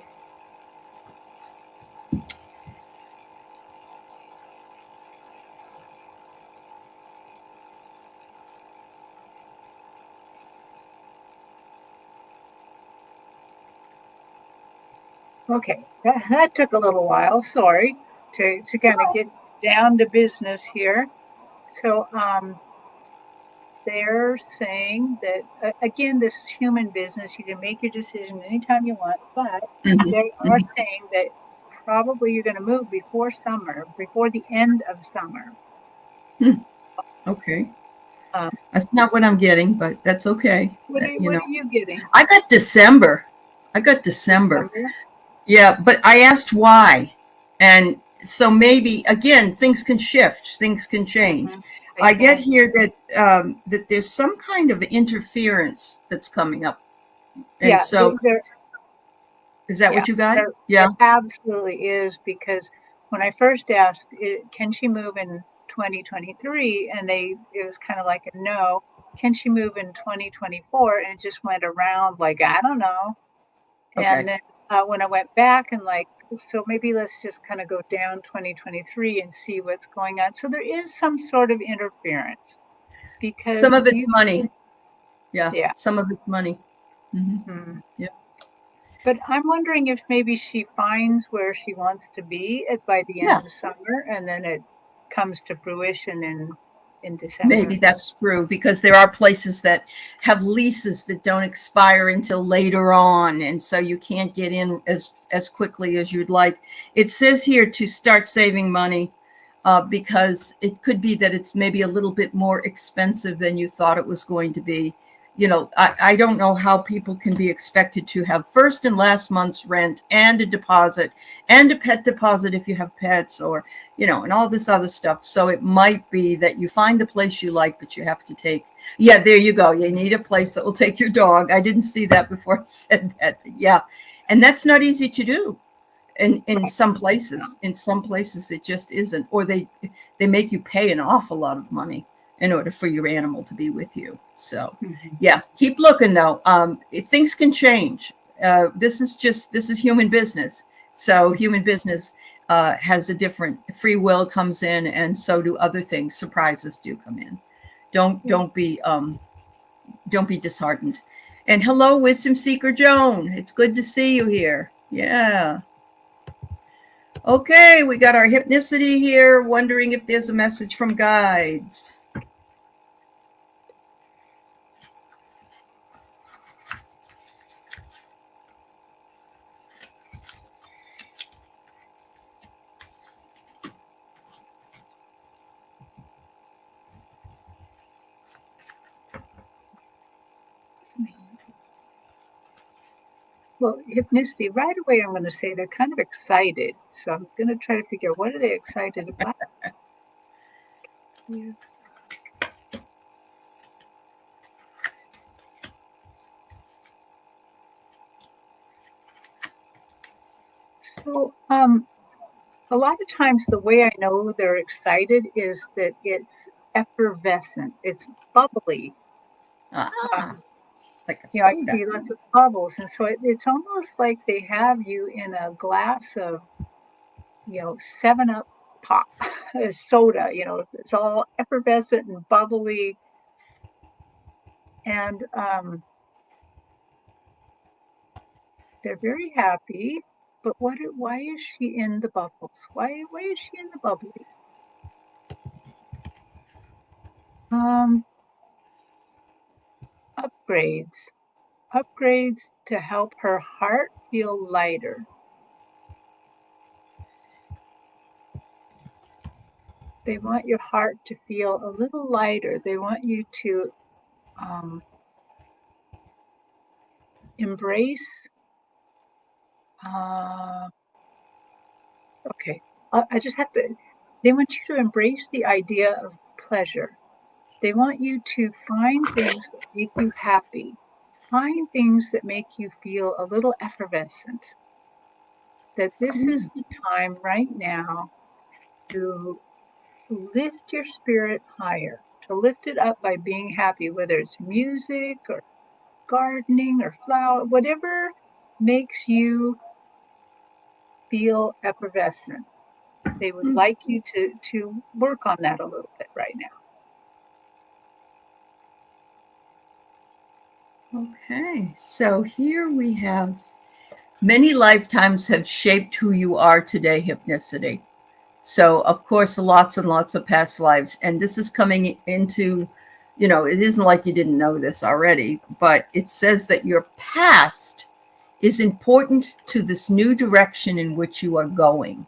Okay, that took a little while. Sorry, to kind of get down to business here. So they're saying that again, this is human business. You can make your decision anytime you want, but they are saying that probably you're going to move before summer, before the end of summer. Okay. That's not what I'm getting, but that's okay. What are you getting? I got December. December. Yeah, but I asked why. And so maybe, again, things can shift, things can change. I get here that that there's some kind of interference that's coming up. And yeah, so is that what you got? Yeah, absolutely is, because when I first asked, can she move in 2023? And it was kind of like a no. Can she move in 2024? And it just went around like, I don't know. Okay. And then when I went back and so maybe let's just kind of go down 2023 and see what's going on. So there is some sort of interference, because some of it's money. Yeah. Some of it's money. Mm-hmm. Yeah. But I'm wondering if maybe she finds where she wants to be by the end of summer, and then it comes to fruition in December. Maybe that's true, because there are places that have leases that don't expire until later on, and so you can't get in as quickly as you'd like. It says here to start saving money, because it could be that it's maybe a little bit more expensive than you thought it was going to be. You know, I don't know how people can be expected to have first and last month's rent and a deposit and a pet deposit if you have pets, or, you know, and all this other stuff. So it might be that you find the place you like, but you have to take, yeah, there you go. You need a place that will take your dog. I didn't see that before I said that. But yeah. And that's not easy to do. In some places, it just isn't, or they make you pay an awful lot of money in order for your animal to be with you. So yeah, keep looking though. Things can change. This is human business. So human business has a different free will comes in, and so do other things. Surprises do come in. Don't be disheartened. And hello, Wisdom Seeker Joan. It's good to see you here. Yeah. Okay, we got our hypnicity here, wondering if there's a message from guides. Well, hypnicity, right away, I'm going to say they're kind of excited. So I'm going to try to figure out, what are they excited about? Yes. So a lot of times the way I know they're excited is that it's effervescent. It's bubbly. Like a I soda. see lots of bubbles, and so it's almost like they have you in a glass of, 7-Up pop, soda. It's all effervescent and bubbly, and they're very happy. But why is she in the bubbles? Why is she in the bubbly? Upgrades to help her heart feel lighter. They want your heart to feel a little lighter. They want you to embrace. Okay, I just have to. They want you to embrace the idea of pleasure. They want you to find things that make you happy. Find things that make you feel a little effervescent. That this is the time right now to lift your spirit higher, to lift it up by being happy, whether it's music or gardening or flower, whatever makes you feel effervescent. They would like you to work on that a little bit right now. Okay, so here we have many lifetimes have shaped who you are today, hypnicity. So, of course, lots and lots of past lives. And this is coming into, it isn't like you didn't know this already, but it says that your past is important to this new direction in which you are going.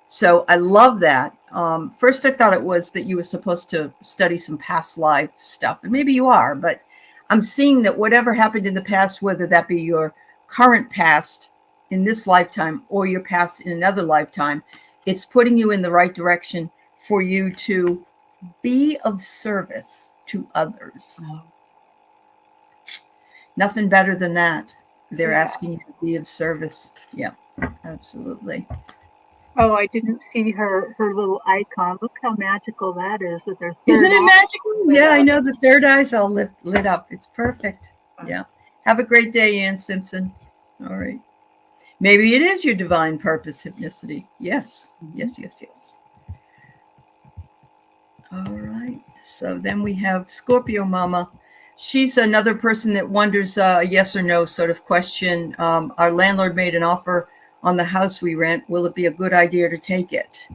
So I love that. First, I thought it was that you were supposed to study some past life stuff, and maybe you are, but I'm seeing that whatever happened in the past, whether that be your current past in this lifetime or your past in another lifetime, it's putting you in the right direction for you to be of service to others. now. Nothing better than that. They're asking you to be of service. Yeah, absolutely. Oh, I didn't see her little icon. Look how magical that is with her third Isn't it eye magical? Yeah, I know. The third eye's all lit up. It's perfect. Yeah. Have a great day, Ann Simpson. All right. Maybe it is your divine purpose, hypnicity. Yes. Yes. All right. So then we have Scorpio Mama. She's another person that wonders a yes or no sort of question. Our landlord made an offer on the house we rent. Will it be a good idea to take it?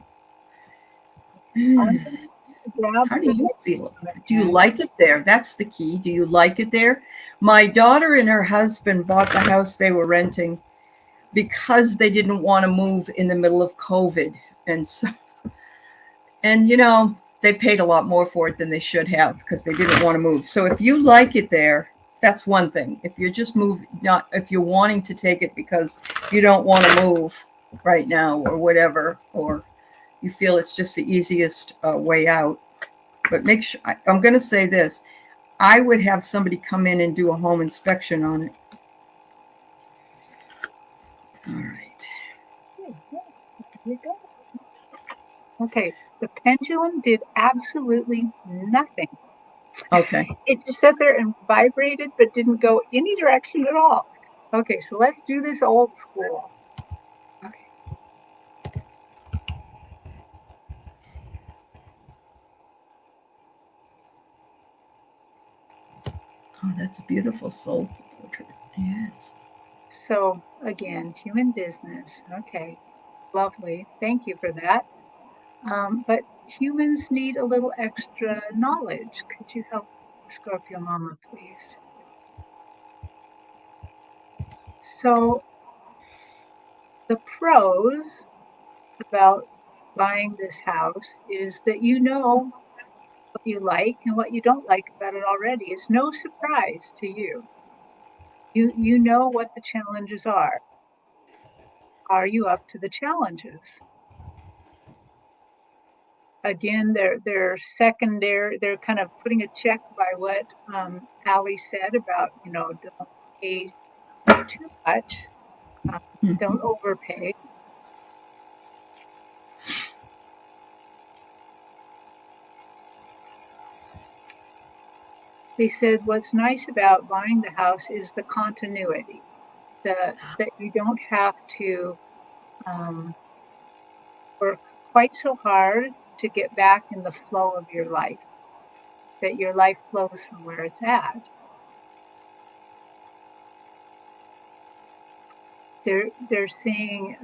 grab How do the you feel? Do you hand. like it there? That's the key. Do you like it there? My daughter and her husband bought the house they were renting because they didn't want to move in the middle of COVID. And so, and they paid a lot more for it than they should have because they didn't want to move. So if you like it there, that's one thing. If you're just not if you're wanting to take it because you don't want to move right now or whatever, or you feel it's just the easiest way out. But make sure, I'm going to say this, I would have somebody come in and do a home inspection on it. All right. Here we go. Okay, the pendulum did absolutely nothing. Okay. It just sat there and vibrated, but didn't go any direction at all. Okay, so let's do this old school. Okay. Oh, that's a beautiful soul portrait. Yes. So again, human business. Okay, lovely. Thank you for that. But humans need a little extra knowledge. Could you help Scorpio Mama, please? So the pros about buying this house is that you know what you like and what you don't like about it already. It's no surprise to you. You know what the challenges are. Are you up to the challenges? Again, they're secondary. They're kind of putting a check by what Allie said about don't pay too much, don't overpay. They said what's nice about buying the house is the continuity, that you don't have to work quite so hard to get back in the flow of your life, that your life flows from where it's at. They're saying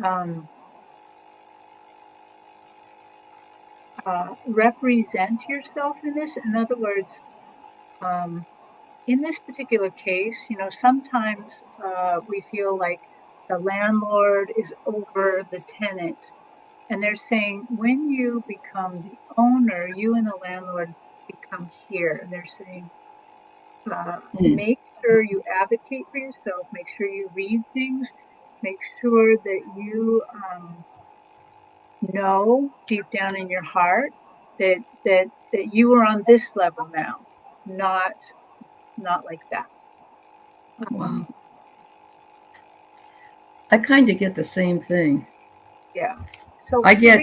represent yourself in this. In other words, in this particular case, sometimes we feel like the landlord is over the tenant. And they're saying when you become the owner, you and the landlord become here. They're saying make sure you advocate for yourself, make sure you read things, make sure that you know deep down in your heart that you are on this level now, not like that. Wow. I kind of get the same thing. Yeah. So I get.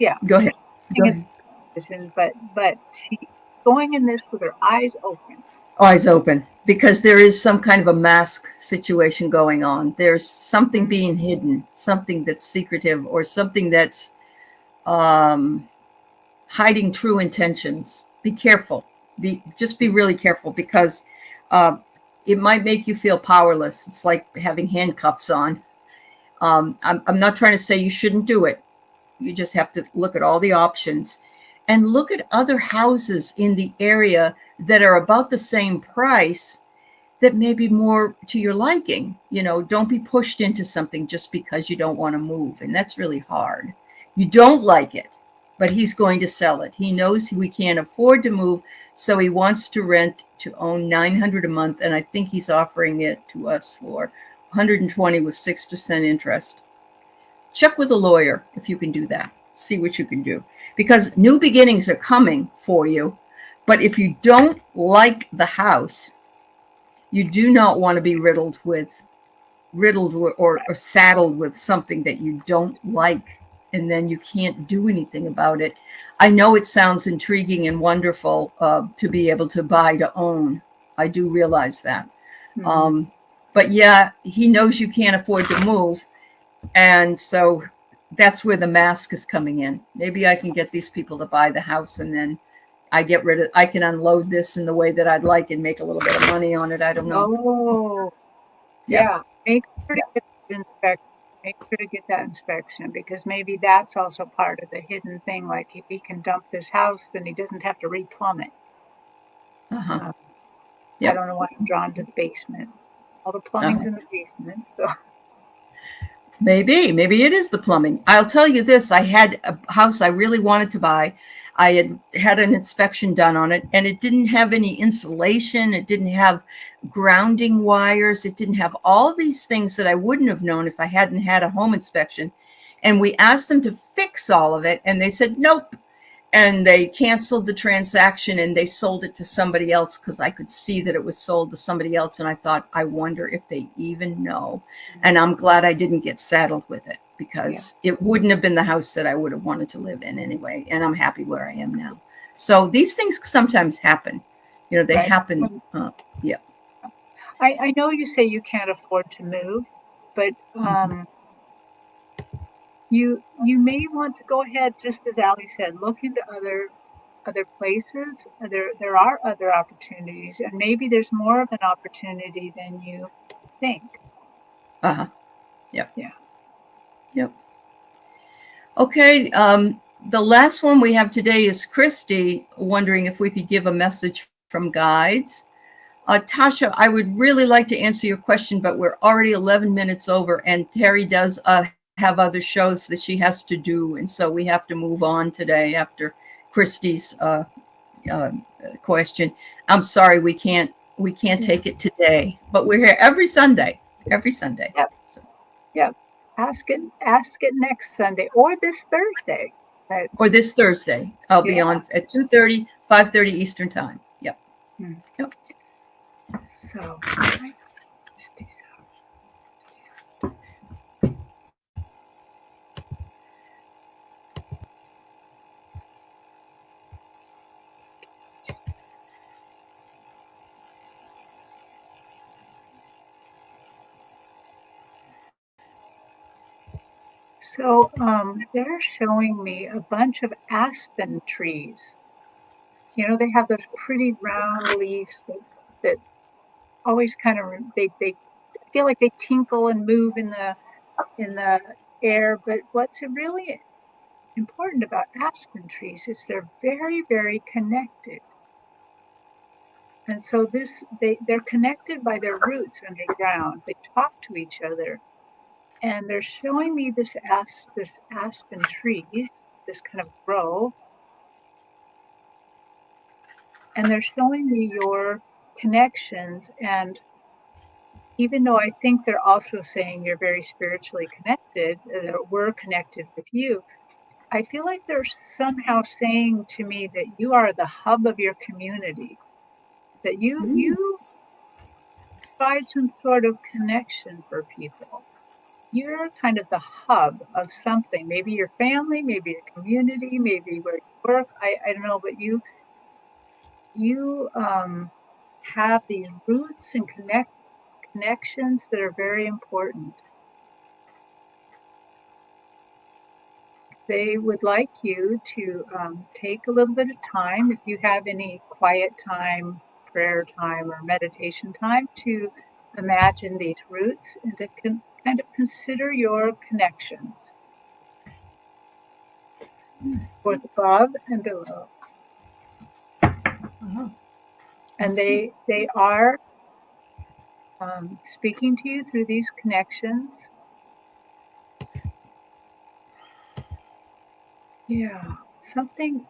yeah. Go ahead. Go ahead. But she going in this with her eyes open. Eyes open, because there is some kind of a mask situation going on. There's something being hidden, something that's secretive, or something that's hiding true intentions. Be careful. Just be really careful, because it might make you feel powerless. It's like having handcuffs on. I'm not trying to say you shouldn't do it. You just have to look at all the options and look at other houses in the area that are about the same price that may be more to your liking. Don't be pushed into something just because you don't want to move. And that's really hard. You don't like it, but he's going to sell it. He knows we can't afford to move, so he wants to rent to own $900 a month. And I think he's offering it to us for $120 with 6% interest. Check with a lawyer if you can do that. See what you can do, because new beginnings are coming for you. But if you don't like the house, you do not want to be riddled or saddled with something that you don't like, and then you can't do anything about it. I know it sounds intriguing and wonderful to be able to buy to own. I do realize that. Mm-hmm. But yeah, he knows you can't afford to move. And so that's where the mask is coming in. Maybe I can get these people to buy the house, and then I can unload this in the way that I'd like and make a little bit of money on it. I don't know. Oh, yeah. Make sure to get the inspector. Make sure to get that inspection, because maybe that's also part of the hidden thing. Like if he can dump this house, then he doesn't have to replumb it. Uh-huh. I Yep. don't know why I'm drawn to the basement. All the plumbing's in the basement, so Maybe it is the plumbing. I'll tell you this, I had a house I really wanted to buy. I had an inspection done on it, and it didn't have any insulation. It didn't have grounding wires. It didn't have all these things that I wouldn't have known if I hadn't had a home inspection. And we asked them to fix all of it, and they said, nope. And they canceled the transaction and they sold it to somebody else, because I could see that it was sold to somebody else. And I thought, I wonder if they even know. And I'm glad I didn't get saddled with it, because it wouldn't have been the house that I would have wanted to live in anyway. And I'm happy where I am now. So these things sometimes happen. They right. happen. Yeah. I know you say you can't afford to move, but you may want to go ahead, just as Ali said, look into other places. There are other opportunities, and maybe there's more of an opportunity than you think. Uh-huh. Yep. Yeah. Yep. Okay. The last one we have today is Christy wondering if we could give a message from guides. Tasha, I would really like to answer your question, but we're already 11 minutes over, and Terry does have other shows that she has to do. And so we have to move on today after Christy's question. I'm sorry, we can't take it today, but we're here every Sunday. Yep. So. Yep. Ask it next Sunday or this Thursday. Or this Thursday. I'll be on at 2:30, 5:30 Eastern time. Yep. Yep. So just do that. So they're showing me a bunch of aspen trees. They have those pretty round leaves that always kind of they feel like they tinkle and move in the air. But what's really important about aspen trees is they're very, very connected. And so they're connected by their roots underground. They talk to each other. And they're showing me this aspen trees, this kind of row. And they're showing me your connections. And even though I think they're also saying you're very spiritually connected, that we're connected with you, I feel like they're somehow saying to me that you are the hub of your community, that you provide some sort of connection for people. You're kind of the hub of something, maybe your family, maybe your community, maybe where you work. I don't know, but you have these roots and connections that are very important. They would like you to take a little bit of time, if you have any quiet time, prayer time, or meditation time, to imagine these roots and to kind of consider your connections, both above and below. And they are speaking to you through these connections. Yeah, something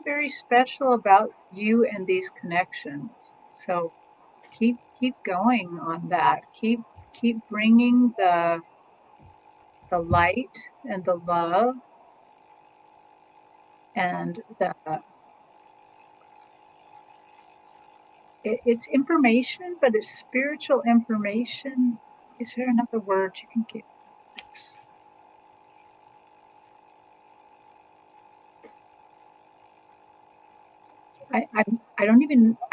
very special about you and these connections. So keep going on that. Keep bringing the light and the love and it's information, but it's spiritual information. Is there another word you can give this? I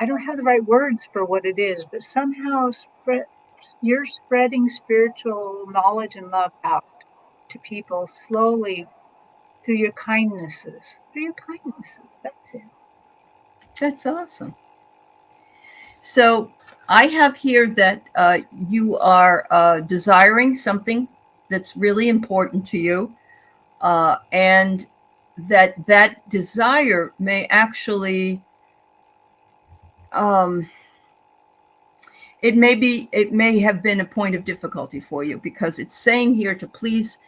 don't have the right words for what it is, but somehow you're spreading spiritual knowledge and love out to people slowly through your kindnesses. That's it. That's awesome. So I have here that you are desiring something that's really important to you, and that desire may actually, um, it may have been a point of difficulty for you, because it's saying here to please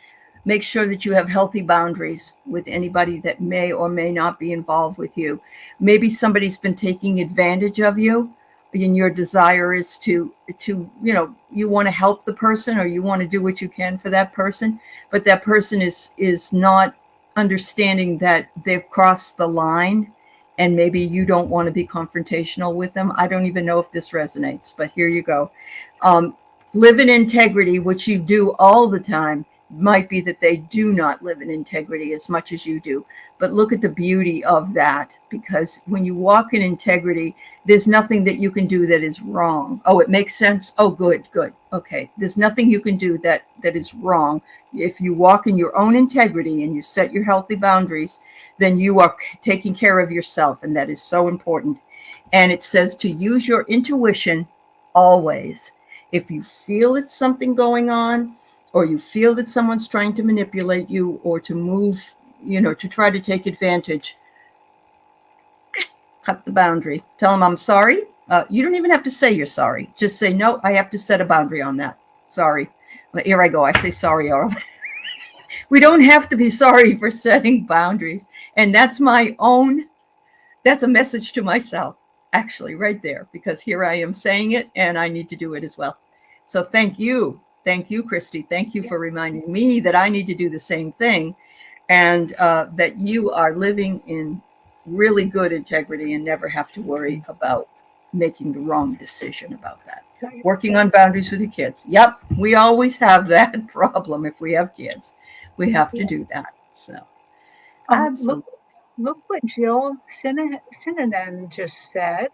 make sure that you have healthy boundaries with anybody that may or may not be involved with you. Maybe somebody's been taking advantage of you, and your desire is to you want to help the person, or you want to do what you can for that person, but that person is not understanding that they've crossed the line, and maybe you don't want to be confrontational with them. I don't even know if this resonates, but here you go. Live in integrity, which you do all the time. Might be that they do not live in integrity as much as you do, but look at the beauty of that, because when you walk in integrity, there's nothing that you can do that is wrong. Oh, it makes sense. Oh, good. Okay, there's nothing you can do that is wrong. If you walk in your own integrity and you set your healthy boundaries, then you are taking care of yourself, and that is so important. And it says to use your intuition always. If you feel it's something going on, or you feel that someone's trying to manipulate you or to move, to try to take advantage, cut the boundary. Tell them, I'm sorry. You don't even have to say you're sorry. Just say, no, I have to set a boundary on that. Sorry. Here I go. I say sorry, Arl. We don't have to be sorry for setting boundaries. And that's a message to myself, actually, right there, because here I am saying it, and I need to do it as well. So thank you. Thank you, Christy. Thank you for reminding me that I need to do the same thing, and that you are living in really good integrity and never have to worry about making the wrong decision about that. Working on boundaries with your kids. Yep, we always have that problem if we have kids. We have to do that. So, absolutely. Look what Jill Sinanen just said.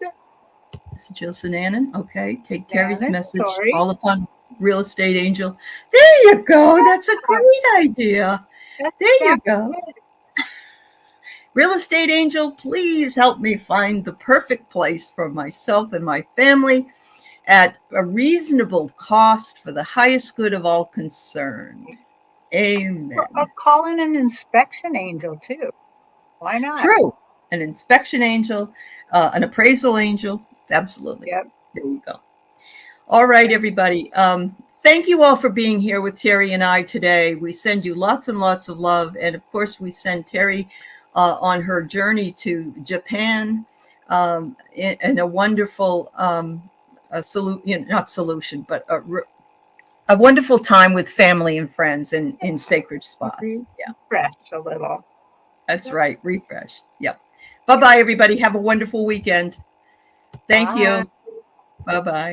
It's Jill Sinanen. Okay, take Terry's message. Sorry. All upon Real Estate Angel. There you go. That's a great idea. There you go. Real Estate Angel, please help me find the perfect place for myself and my family at a reasonable cost for the highest good of all concerned. Amen. Or call in an inspection angel too. Why not? True. An inspection angel, an appraisal angel. Absolutely. Yep. There you go. All right, everybody. Thank you all for being here with Terry and I today. We send you lots and lots of love. And of course, we send Terry on her journey to Japan in a wonderful a wonderful time with family and friends in sacred spots. Yeah. Refresh a little. That's right. Refresh. Yep. Bye-bye, everybody. Have a wonderful weekend. Thank you. Bye-bye.